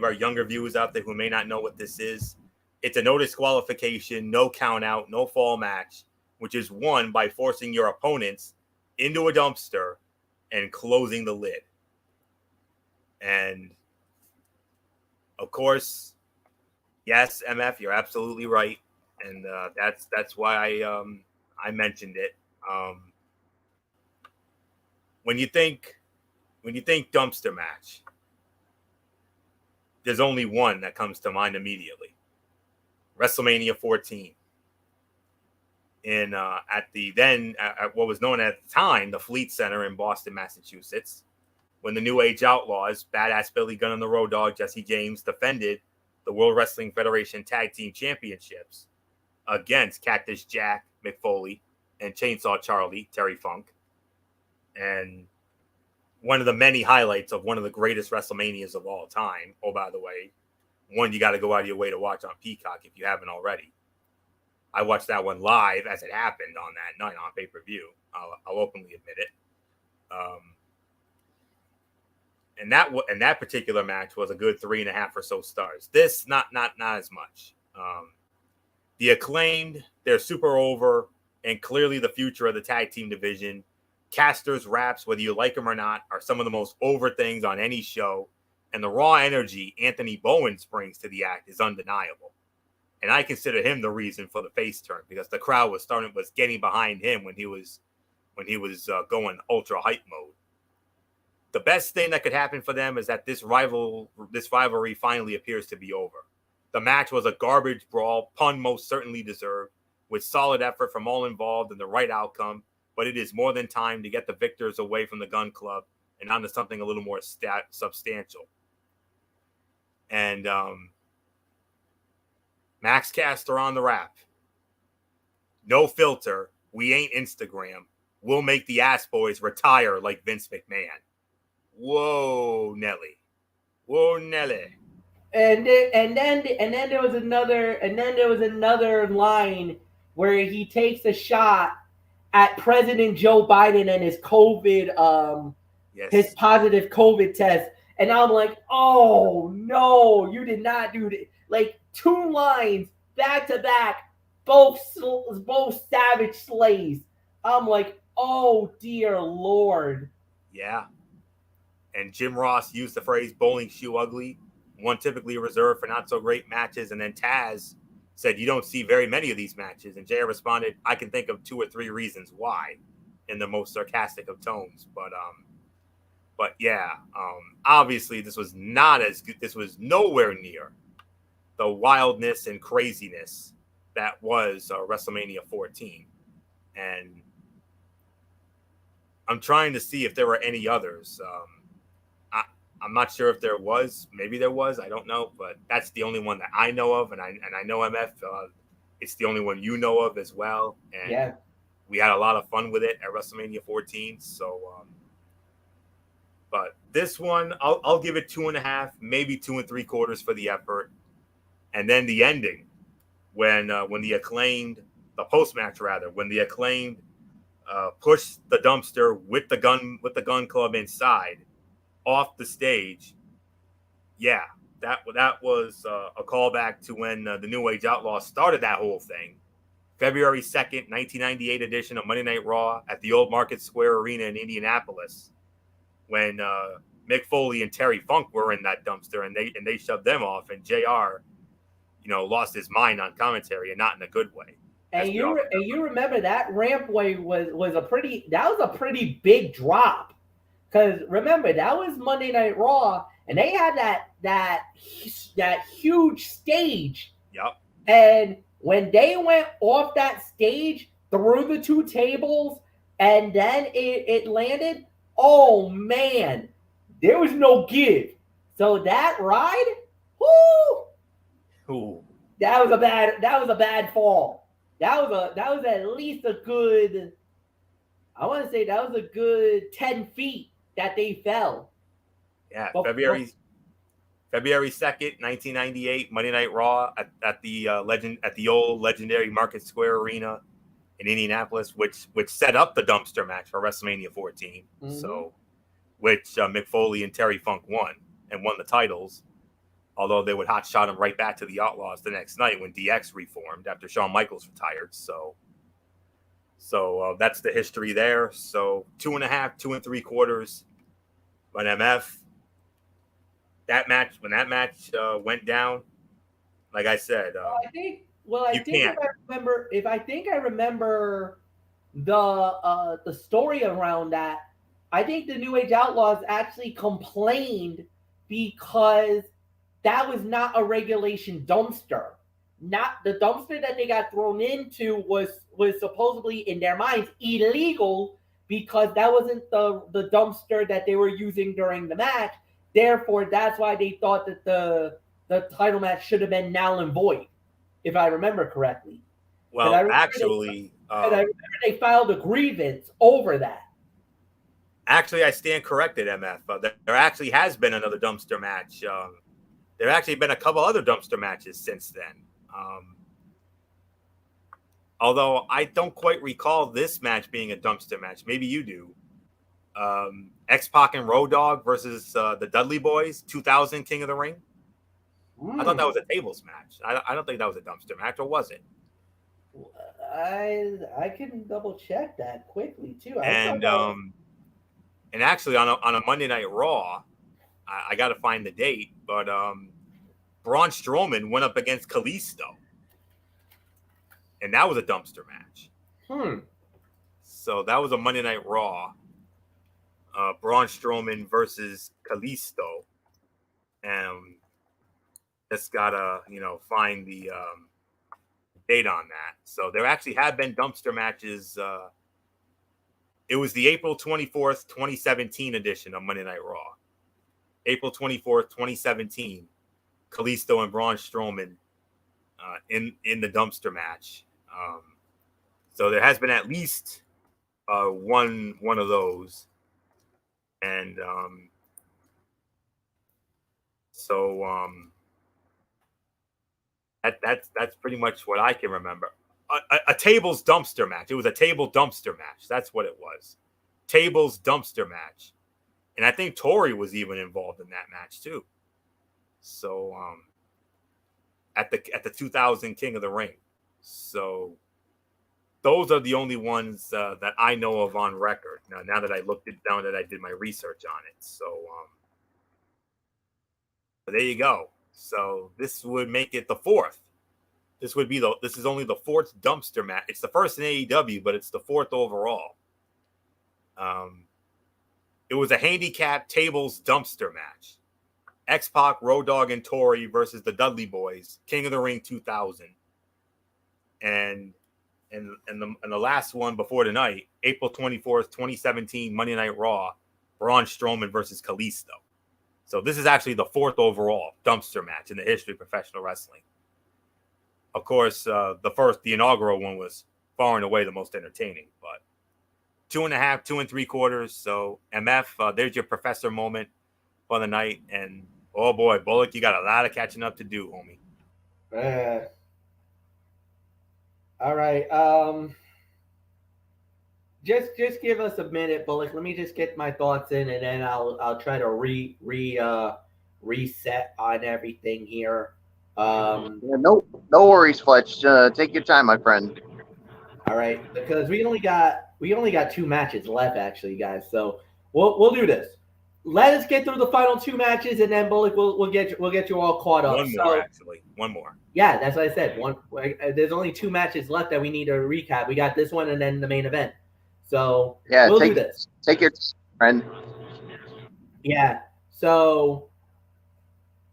Speaker 2: our younger viewers out there who may not know what this is, it's a no disqualification, no count out, no fall match, which is won by forcing your opponents into a dumpster and closing the lid. And of course, yes, MF, you're absolutely right, and that's why I mentioned it. When you think dumpster match, there's only one that comes to mind immediately: WrestleMania 14. At what was known at the time the Fleet Center in Boston, Massachusetts, when the New Age Outlaws, Badass Billy Gunn and the Road Dogg Jesse James, defended the World Wrestling Federation Tag Team Championships against Cactus Jack, Mick Foley, and Chainsaw Charlie, Terry Funk. And one of the many highlights of one of the greatest WrestleManias of all time. Oh, by the way, one you got to go out of your way to watch on Peacock if you haven't already. I watched that one live as it happened on that night on pay-per-view. I'll openly admit it. And that particular match was a good 3.5 or so stars. This not as much. The Acclaimed, they're super over and clearly the future of the tag team division. Casters, raps, whether you like them or not, are some of the most over things on any show. And the raw energy Anthony Bowens brings to the act is undeniable. And I consider him the reason for the face turn, because the crowd was getting behind him when he was going ultra hype mode. The best thing that could happen for them is that this rivalry finally appears to be over. The match was a garbage brawl, pun most certainly deserved, with solid effort from all involved and the right outcome. But it is more than time to get the victors away from the Gun Club and onto something a little more substantial. And Max Caster on the rap. No filter. We ain't Instagram. We'll make the ass boys retire like Vince McMahon. Whoa, Nelly. Whoa, Nelly.
Speaker 1: and then there was another line where he takes a shot at President Joe Biden and his
Speaker 2: Yes.
Speaker 1: positive COVID test, and I'm like, oh no, you did not do that. Like two lines back to back, both savage slays. I'm like, oh dear lord.
Speaker 2: Yeah. And Jim Ross used the phrase bowling shoe ugly, one typically reserved for not so great matches. And then Taz said, you don't see very many of these matches. And JR responded, I can think of 2 or 3 reasons why, in the most sarcastic of tones. But yeah, obviously this was not as good. This was nowhere near the wildness and craziness that was WrestleMania 14. And I'm trying to see if there were any others. I'm not sure if there was. Maybe there was. I don't know, but that's the only one that I know of, and I know MF. It's the only one you know of as well, and
Speaker 1: Yeah.
Speaker 2: we had a lot of fun with it at WrestleMania 14. So, but this one, I'll give it 2.5, maybe 2 3/4 for the effort, and then the ending when the Acclaimed, the post match rather, when the Acclaimed pushed the dumpster with the gun club inside off the stage. Yeah, that was a callback to when the New Age Outlaws started that whole thing. February 2nd, 1998 edition of Monday Night Raw at the Old Market Square Arena in Indianapolis, when Mick Foley and Terry Funk were in that dumpster, and they shoved them off, and JR, lost his mind on commentary, and not in a good way, as we all remember.
Speaker 1: And you remember that rampway was a pretty big drop. Because remember, that was Monday Night Raw, and they had that huge stage.
Speaker 2: Yep.
Speaker 1: And when they went off that stage through the two tables, and then it landed, oh man, there was no give. So that ride, whoo,
Speaker 2: Ooh.
Speaker 1: that was a bad fall. That was at least a good. I want to say that was a good 10 feet that they fell.
Speaker 2: Yeah,
Speaker 1: But,
Speaker 2: February 2nd, 1998, Monday Night Raw at the old legendary Market Square Arena in Indianapolis, which set up the dumpster match for WrestleMania 14.
Speaker 1: mm-hmm.
Speaker 2: So, which Mick Foley and Terry Funk won the titles. Although they would hotshot him right back to the Outlaws the next night when DX reformed after Shawn Michaels retired. So that's the history there. So 2.5, 2 3/4. But MF, when that match went down, like I said,
Speaker 1: I remember the story around that. I think the New Age Outlaws actually complained because that was not a regulation dumpster. Not the dumpster that they got thrown into was supposedly in their minds illegal because that wasn't the dumpster that they were using during the match. Therefore, that's why they thought that the title match should have been null and void, if I remember correctly.
Speaker 2: Well,
Speaker 1: I remember they filed a grievance over that.
Speaker 2: Actually, I stand corrected, MF. There actually has been another dumpster match. There have actually been a couple other dumpster matches since then. Although I don't quite recall this match being a dumpster match. Maybe you do. X-Pac and Road Dogg versus the Dudley Boys, 2000 King of the Ring. I thought that was a tables match. I don't think that was a dumpster match, or was it?
Speaker 1: I can double check that quickly too.
Speaker 2: And actually on a Monday Night Raw, I got to find the date, but Braun Strowman went up against Kalisto, and that was a dumpster match. So that was a Monday Night Raw. Braun Strowman versus Kalisto, and just gotta find the date on that. So there actually have been dumpster matches. It was the April 24th, 2017 edition of Monday Night Raw. April 24th, 2017, Kalisto and Braun Strowman in the dumpster match. So there has been at least one of those. And That's pretty much what I can remember. A tables dumpster match. It was a table dumpster match. That's what it was. Tables dumpster match. And I think Tori was even involved in that match too. So at the 2000 King of the Ring. So those are the only ones that I know of on record. Now that I looked it down, that I did my research on it. So there you go. So this would make it the fourth. This is only the fourth dumpster match. It's the first in AEW, but it's the fourth overall. It was a handicap tables dumpster match. X-Pac, Road Dogg, and Tori versus the Dudley Boys, King of the Ring 2000. And the last one before tonight, April 24th, 2017, Monday Night Raw, Braun Strowman versus Kalisto. So this is actually the fourth overall dumpster match in the history of professional wrestling. Of course, the inaugural one was far and away the most entertaining, but 2.5, 2 3/4. So MF, there's your professor moment for the night. And oh boy, Bullock, you got a lot of catching up to do, homie.
Speaker 1: All right. Just give us a minute, Bullock. Let me just get my thoughts in, and then I'll try to reset on everything here.
Speaker 3: No worries, Fletch. Take your time, my friend.
Speaker 1: All right, because we only got 2 matches left, actually, guys. So we'll do this. Let us get through the final 2 matches, and then Bullock we'll get you all caught up.
Speaker 2: One more.
Speaker 1: Yeah, that's what I said. There's only 2 matches left that we need to recap. We got this one, and then the main event. So
Speaker 3: yeah,
Speaker 1: we'll do this.
Speaker 3: Take your friend.
Speaker 1: Yeah. So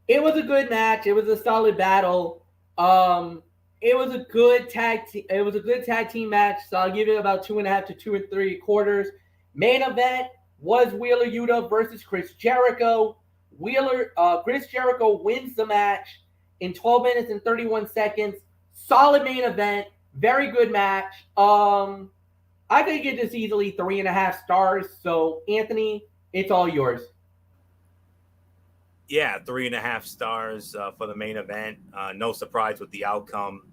Speaker 1: it was a good match. It was a solid battle. It was a good tag team match. So I'll give it about 2.5 to 2 3/4. Main event was Wheeler Yuta versus Chris Jericho. Chris Jericho wins the match in 12 minutes and 31 seconds. Solid main event. Very good match. I could give this easily 3.5 stars. So Anthony, it's all yours.
Speaker 2: Yeah, 3.5 stars for the main event. No surprise with the outcome.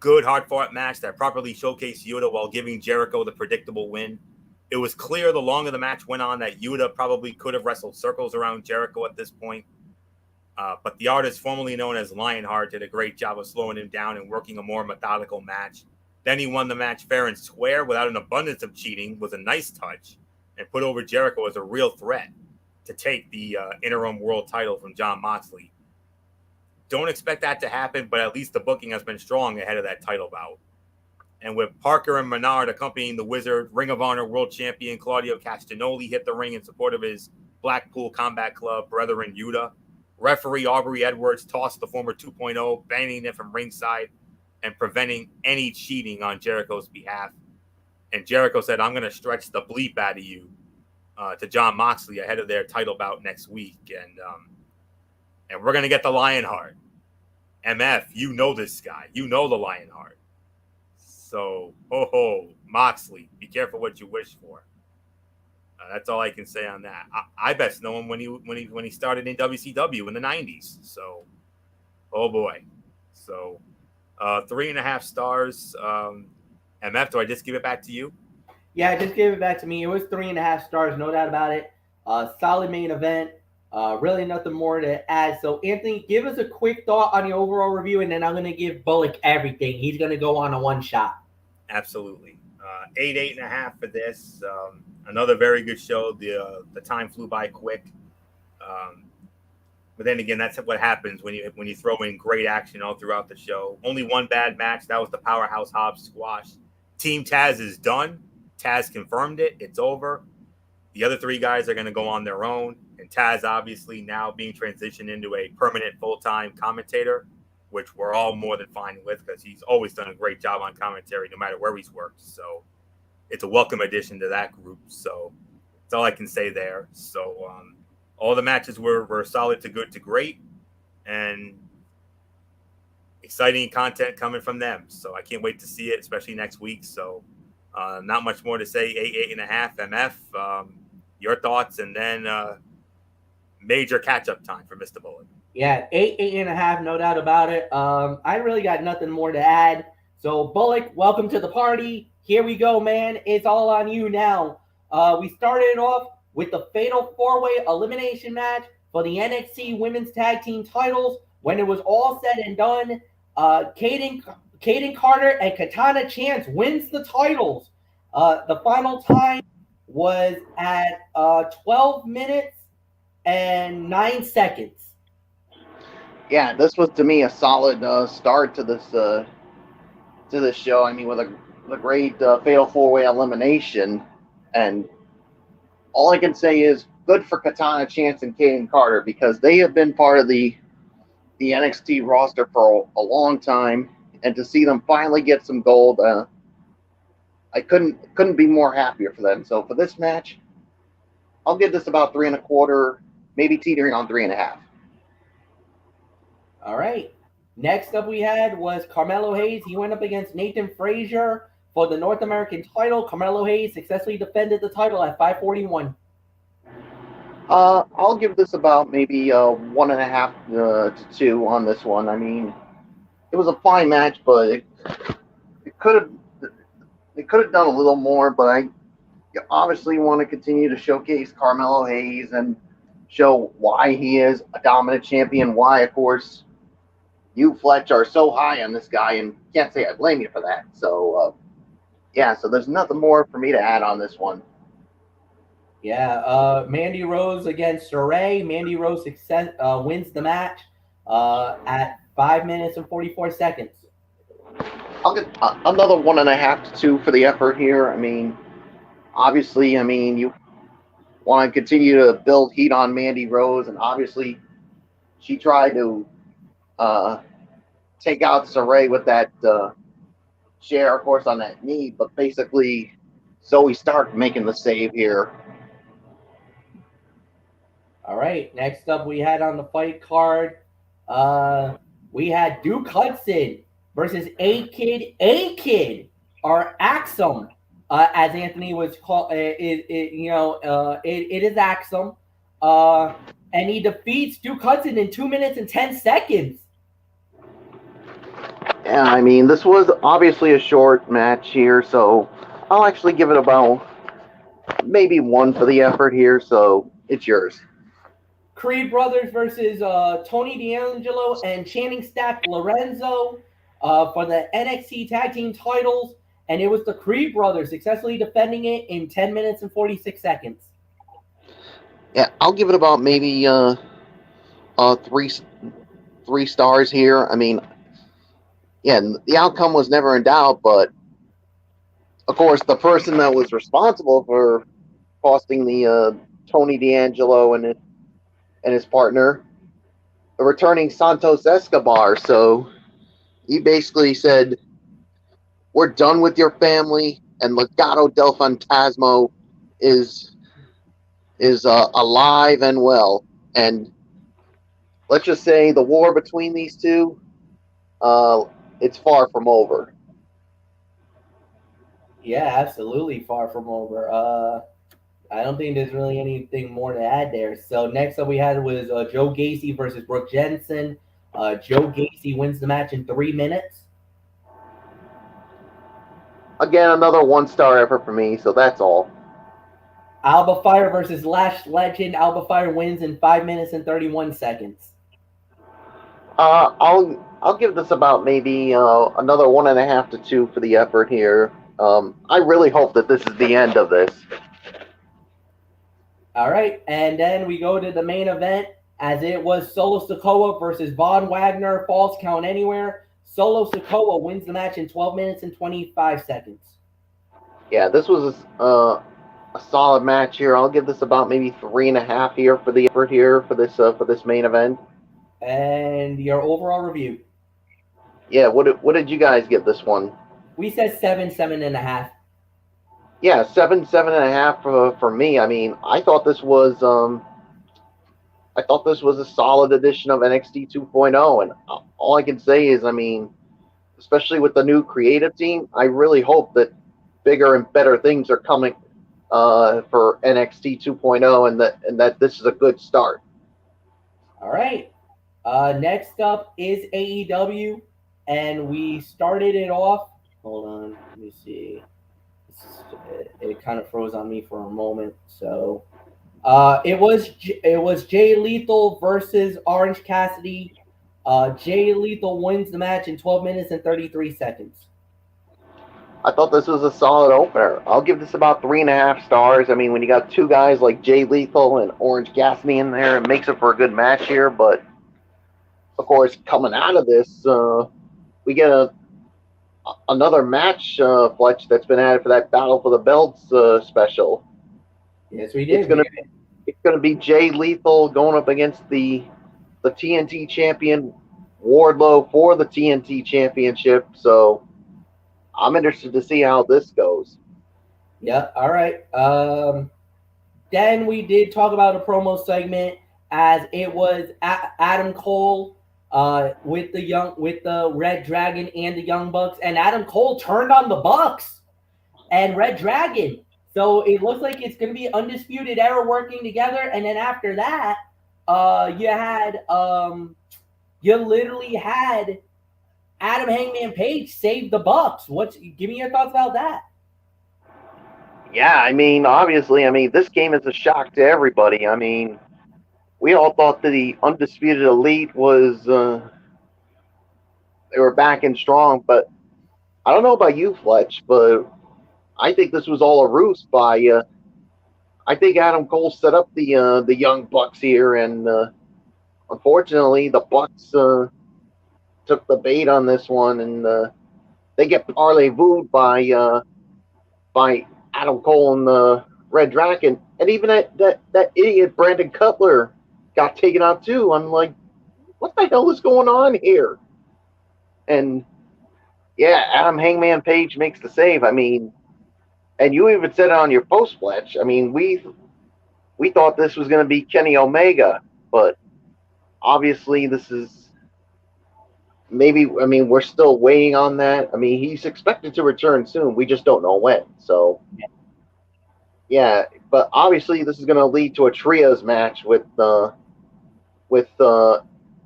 Speaker 2: Good, hard-fought match that properly showcased Yuta while giving Jericho the predictable win. It was clear the longer the match went on that Yuta probably could have wrestled circles around Jericho at this point. But the artist formerly known as Lionheart did a great job of slowing him down and working a more methodical match. Then he won the match fair and square without an abundance of cheating, was a nice touch, and put over Jericho as a real threat to take the interim world title from Jon Moxley. Don't expect that to happen, but at least the booking has been strong ahead of that title bout. And with Parker and Menard accompanying the Wizard, Ring of Honor World Champion Claudio Castagnoli hit the ring in support of his Blackpool Combat Club brethren Yuta. Referee Aubrey Edwards tossed the former 2.0, banning him from ringside and preventing any cheating on Jericho's behalf. And Jericho said, "I'm going to stretch the bleep out of you," to Jon Moxley ahead of their title bout next week. And we're going to get the Lionheart. MF, you know this guy. You know the Lionheart. So, Moxley, be careful what you wish for. That's all I can say on that. I best know him when he started in WCW in the 90s. So, oh boy. So, 3.5 stars. MF, do I just give it back to you?
Speaker 1: Yeah, just give it back to me. It was 3.5 stars, no doubt about it. Solid main event. Really nothing more to add. So, Anthony, give us a quick thought on the overall review, and then I'm going to give Bullock everything. He's going to go on a one shot.
Speaker 2: Absolutely. 8.5 for this. Another very good show. The time flew by quick. But then again, that's what happens when you throw in great action all throughout the show. Only one bad match. That was the Powerhouse Hobbs squash. Team Taz is done. Taz confirmed it. It's over. The other 3 guys are going to go on their own. And Taz obviously now being transitioned into a permanent full-time commentator, which we're all more than fine with because he's always done a great job on commentary no matter where he's worked. So it's a welcome addition to that group. So that's all I can say there. So all the matches were solid to good to great, and exciting content coming from them. So I can't wait to see it, especially next week. So not much more to say. 8.5 MF. Your thoughts, and then major catch-up time for Mr. Bullock.
Speaker 1: Yeah, eight and a half, no doubt about it. I really got nothing more to add. So Bullock, welcome to the party. Here we go, man. It's all on you now. We started off with the fatal four-way elimination match for the NXT Women's Tag Team titles. When it was all said and done, Kaden Carter and Katana Chance wins the titles. The final time was at 12 minutes and 9 seconds.
Speaker 3: Yeah, this was to me a solid start to this show. I mean, with a great fatal four-way elimination, and all I can say is good for Katana Chance and Kaden Carter because they have been part of the NXT roster for a long time, and to see them finally get some gold, I couldn't be more happier for them. So for this match, I'll give this about 3.25, maybe teetering on 3.5.
Speaker 1: All right. Next up, we had was Carmelo Hayes. He went up against Nathan Frazier for the North American title. Carmelo Hayes successfully defended the title at 541.
Speaker 3: I'll give this about maybe 1.5 to 2 on this one. I mean, it was a fine match, but it could have done a little more. But you obviously want to continue to showcase Carmelo Hayes and show why he is a dominant champion. Why, of course, you Fletch are so high on this guy, and can't say I blame you for that. So yeah, so there's nothing more for me to add on this one.
Speaker 1: Yeah, Mandy Rose against Saray. Mandy Rose wins the match at 5 minutes and 44 seconds.
Speaker 3: I'll get another 1.5 to 2 for the effort here. I mean, obviously, I mean, you want to continue to build heat on Mandy Rose, and obviously, she tried to take out Saray with that chair, of course, on that knee, but basically, Zoe Stark making the save here.
Speaker 1: All right. Next up, we had on the fight card, we had Duke Hudson versus A-Kid, or Axum, as Anthony was called. It is Axum. And he defeats Duke Hudson in 2 minutes and 10 seconds.
Speaker 3: Yeah, I mean, this was obviously a short match here, so I'll actually give it about maybe 1 for the effort here, so it's yours.
Speaker 1: Creed Brothers versus Tony D'Angelo and Channing Stack Lorenzo for the NXT Tag Team titles. And it was the Creed Brothers successfully defending it in 10 minutes and 46 seconds.
Speaker 3: Yeah, I'll give it about maybe 3 stars here. I mean, yeah, the outcome was never in doubt, but of course, the person that was responsible for costing the Tony D'Angelo and his partner, the returning Santos Escobar. So he basically said, "We're done with your family," and Legado del Fantasma is alive and well. And let's just say the war between these two, it's far from over.
Speaker 1: Yeah, absolutely far from over. I don't think there's really anything more to add there. So next up we had was Joe Gacy versus Brooke Jensen. Joe Gacy wins the match in 3 minutes.
Speaker 3: Again, another 1-star effort for me, so that's all.
Speaker 1: Alba Fire versus Lash Legend. Alba Fire wins in 5 minutes and 31 seconds.
Speaker 3: I'll give this about maybe another 1.5 to 2 for the effort here. I really hope that this is the end of this.
Speaker 1: All right, and then we go to the main event, as it was Solo Sikoa versus Von Wagner. Falls count anywhere. Solo Sikoa wins the match in 12 minutes and 25 seconds.
Speaker 3: Yeah, this was a solid match here. I'll give this about maybe 3.5 here for the effort here for this main event.
Speaker 1: And your overall review?
Speaker 3: Yeah, what did you guys give this one?
Speaker 1: We said 7.5.
Speaker 3: Yeah, 7.5 for me. I mean, I thought this was a solid edition of NXT 2.0, and all I can say is, I mean, especially with the new creative team, I really hope that bigger and better things are coming for NXT 2.0, and that this is a good start.
Speaker 1: All right. Next up is AEW, and we started it off. Hold on, let me see. It kind of froze on me for a moment. So it was Jay Lethal versus Orange Cassidy. Jay Lethal wins the match in 12 minutes and 33 seconds.
Speaker 3: I thought this was a solid opener. I'll give this about 3.5 stars. I mean, when you got two guys like Jay Lethal and Orange Cassidy in there, it makes it for a good match here. But of course, coming out of this, we get another match, Fletch, that's been added for that Battle for the Belts special.
Speaker 1: Yes, we did.
Speaker 3: It's gonna be Jay Lethal going up against the TNT champion Wardlow for the TNT championship. So I'm interested to see how this goes.
Speaker 1: Yeah. All right. Then we did talk about a promo segment as it was Adam Cole with the Red Dragon and the Young Bucks, and Adam Cole turned on the Bucks and Red Dragon. So it looks like it's going to be Undisputed Era working together, and then after that, you literally had Adam Hangman Page save the Bucks. Give me your thoughts about that?
Speaker 3: Yeah, I mean, obviously, this came as a shock to everybody. I mean, we all thought that the Undisputed Elite was they were back and strong, but I don't know about you, Fletch, but I think this was all a ruse by. I think Adam Cole set up the Young Bucks here, and unfortunately, the Bucks took the bait on this one, and they get parley-vooed by Adam Cole and the Red Dragon, and even that idiot Brandon Cutler got taken out too. I'm like, what the hell is going on here? And yeah, Adam Hangman Page makes the save. I mean, and you even said it on your post, Fletch. I mean, we thought this was going to be Kenny Omega, but obviously this is maybe. I mean, we're still waiting on that. I mean, he's expected to return soon. We just don't know when. So yeah, but obviously this is going to lead to a trios match with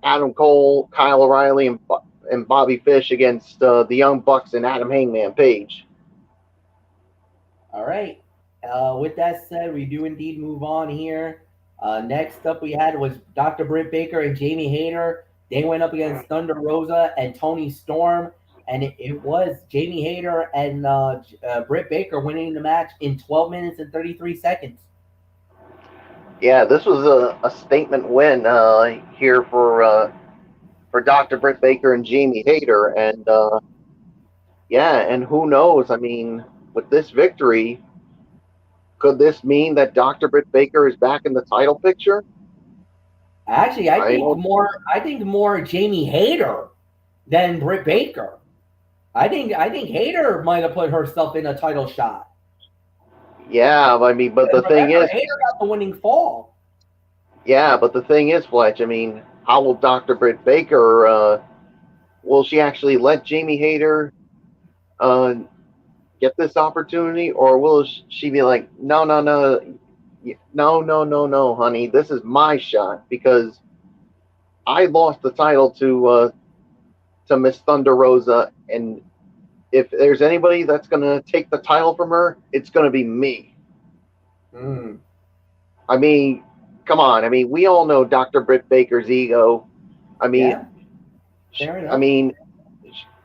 Speaker 3: Adam Cole, Kyle O'Reilly, and Bobby Fish against the Young Bucks and Adam Hangman Page.
Speaker 1: All right. With that said, we do indeed move on here. Next up, we had was Dr. Britt Baker and Jamie Hayter. They went up against Thunder Rosa and Tony Storm, and it was Jamie Hayter and Britt Baker winning the match in 12 minutes and 33 seconds.
Speaker 3: Yeah, this was a statement win here for Dr. Britt Baker and Jamie Hayter, and yeah, and who knows? I mean, with this victory, could this mean that Dr. Britt Baker is back in the title picture?
Speaker 1: Actually, I think more Jamie Hayter than Britt Baker. I think Hayter might have put herself in a title shot.
Speaker 3: Yeah, I mean, but the thing is,
Speaker 1: Hayter got the winning fall.
Speaker 3: Yeah, but the thing is, Fletch, I mean, how will Dr. Britt Baker, will she actually let Jamie Hayter get this opportunity, or will she be like, no, honey, this is my shot, because I lost the title to Miss Thunder Rosa, and if there's anybody that's going to take the title from her, it's going to be me. I mean, come on. I mean, we all know Dr. Britt Baker's ego. I mean,
Speaker 1: yeah. Fair enough.
Speaker 3: I mean,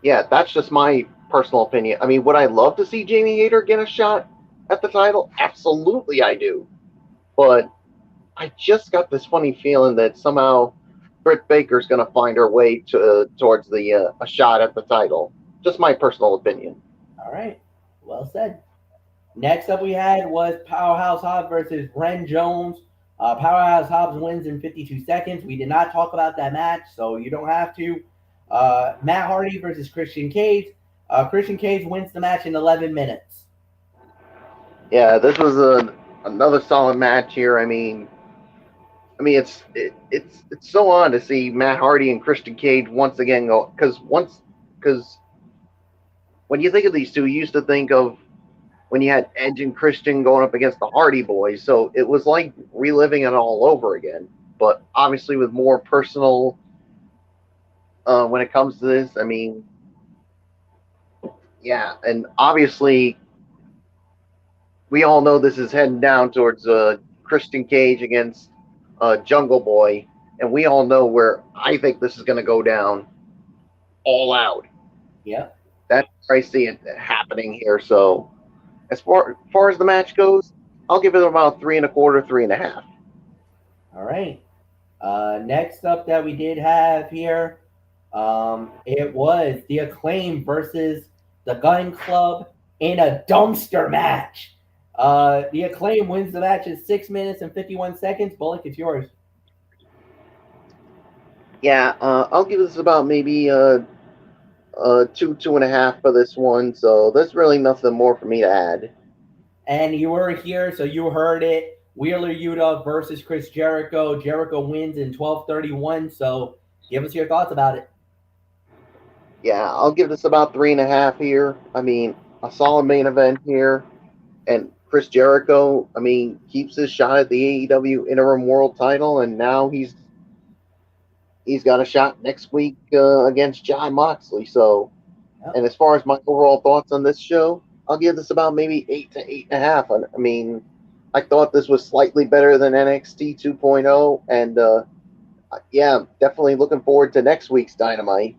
Speaker 3: yeah, that's just my personal opinion. I mean, would I love to see Jamie Hayter get a shot at the title? Absolutely, I do. But I just got this funny feeling that somehow Britt Baker's going to find her way towards a shot at the title. Just my personal opinion.
Speaker 1: All right. Well said. Next up we had was Powerhouse Hobbs versus Ren Jones. Powerhouse Hobbs wins in 52 seconds. We did not talk about that match, so you don't have to. Matt Hardy versus Christian Cage. Christian Cage wins the match in 11 minutes.
Speaker 3: Yeah, this was another solid match here. I mean, it's so on to see Matt Hardy and Christian Cage once again go, because when you think of these two, you used to think of when you had Edge and Christian going up against the Hardy Boys, so it was like reliving it all over again, but obviously with more personal when it comes to this. I mean, yeah, and obviously we all know this is heading down towards Christian Cage against Jungle Boy, and we all know where I think this is going to go down. All out.
Speaker 1: Yeah.
Speaker 3: That's where I see it happening here. So as far as the match goes, I'll give it about 3.25, 3.5.
Speaker 1: All right. Next up that we did have here, it was the Acclaim versus the Gun Club in a dumpster match. The Acclaim wins the match in 6 minutes and 51 seconds. Bullock, it's yours.
Speaker 3: Yeah, I'll give this about maybe 2.5 for this one. So there's really nothing more for me to add.
Speaker 1: And you were here, so you heard it. Wheeler Yuta versus Chris Jericho. Jericho wins in 12:31. So give us your thoughts about it.
Speaker 3: Yeah, I'll give this about 3.5 here. I mean, a solid main event here, and Chris Jericho, I mean, keeps his shot at the AEW Interim World Title, and now he's got a shot next week against John Moxley. So,
Speaker 1: Yep.
Speaker 3: and as far as my overall thoughts on this show, I'll give this about maybe 8 to 8.5. I mean, I thought this was slightly better than NXT 2.0, and yeah, definitely looking forward to next week's Dynamite.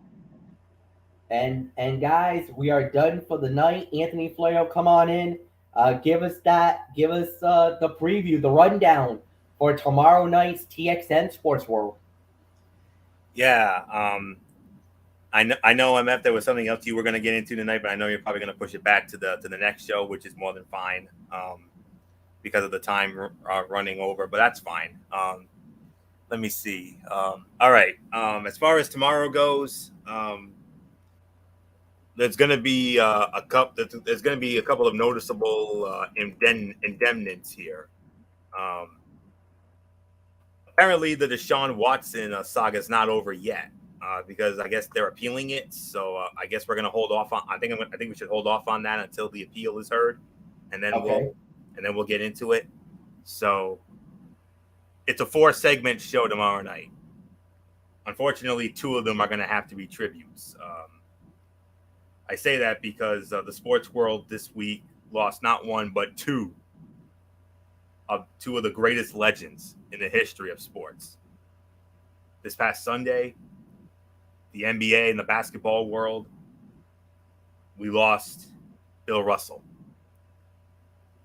Speaker 1: And guys, we are done for the night. Anthony Flair, come on in. Give us that. Give us the preview, the rundown for tomorrow night's TXN Sports World.
Speaker 2: Yeah. I know MF there was something else you were going to get into tonight, but I know you're probably going to push it back to the next show, which is more than fine, because of the time running over. But that's fine. Let me see. All right. As far as tomorrow goes, there's going to be there's going to be a couple of noticeable indemnities here. Um, Apparently, the Deshaun Watson saga is not over yet, because I guess they're appealing it. So I guess we're going to hold off on. I think we should hold off on that until the appeal is heard, and then
Speaker 1: Okay.
Speaker 2: we'll get into it. So it's a 4-segment show tomorrow night. Unfortunately, 2 of them are going to have to be tributes. I say that because the sports world this week lost not one but two of the greatest legends in the history of sports. This past Sunday, the NBA and the basketball world, we lost Bill Russell.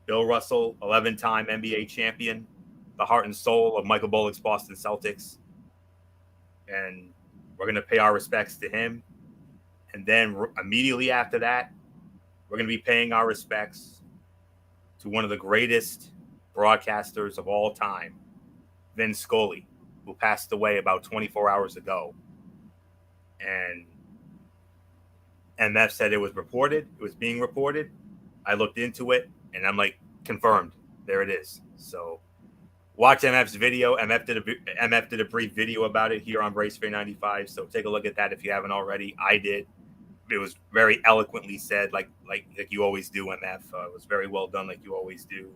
Speaker 2: Bill Russell, 11-time NBA champion, the heart and soul of Michael Bullock's Boston Celtics. And we're going to pay our respects to him. And then immediately after that, we're going to be paying our respects to one of the greatest broadcasters of all time, Vin Scully, who passed away about 24 hours ago. And MF said it was being reported. I looked into it, and I'm like, confirmed. There it is. So watch MF's video. MF did a brief video about it here on Bracefair 95. So take a look at that if you haven't already. I did. It was very eloquently said, like you always do, MF. It was very well done, like you always do.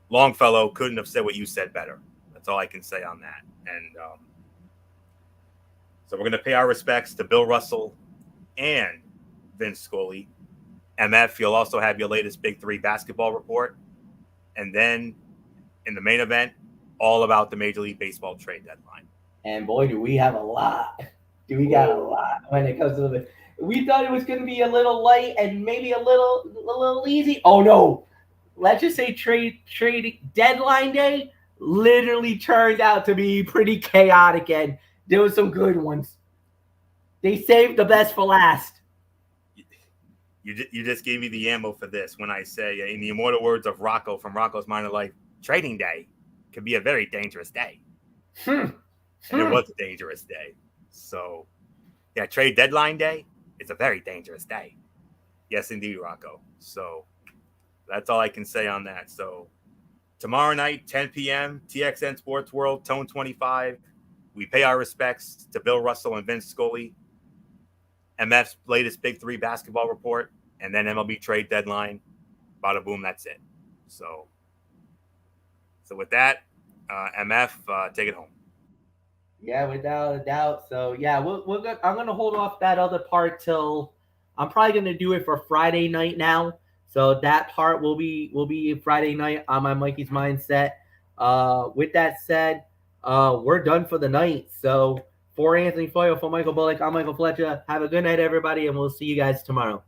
Speaker 2: Longfellow couldn't have said what you said better. That's all I can say on that. And so we're going to pay our respects to Bill Russell and Vince Scully. MF, you'll also have your latest Big 3 basketball report. And then in the main event, all about the Major League Baseball trade deadline.
Speaker 1: And boy, do we have a lot. Do we got a lot when it comes to the. We thought it was going to be a little light and maybe a little easy. Oh no! Let's just say trade deadline day literally turned out to be pretty chaotic, and there was some good ones. They saved the best for last.
Speaker 2: You just gave me the ammo for this when I say, in the immortal words of Rocco from Rocco's Minor Life, trading day can be a very dangerous day. And it was a dangerous day. So, yeah, trade deadline day is a very dangerous day. Yes, indeed, Rocco. So that's all I can say on that. So tomorrow night, 10 p.m., TXN Sports World, Tone 25. We pay our respects to Bill Russell and Vince Scully. MF's latest Big 3 basketball report, and then MLB trade deadline. Bada boom, that's it. So with that, MF, take it home.
Speaker 1: Yeah, without a doubt. So yeah, I'm gonna hold off that other part till I'm probably gonna do it for Friday night now. So that part will be Friday night on my Mikey's Mindset. With that said, we're done for the night. So for Anthony Foyle, for Michael Bullock, I'm Michael Fletcher. Have a good night, everybody, and we'll see you guys tomorrow.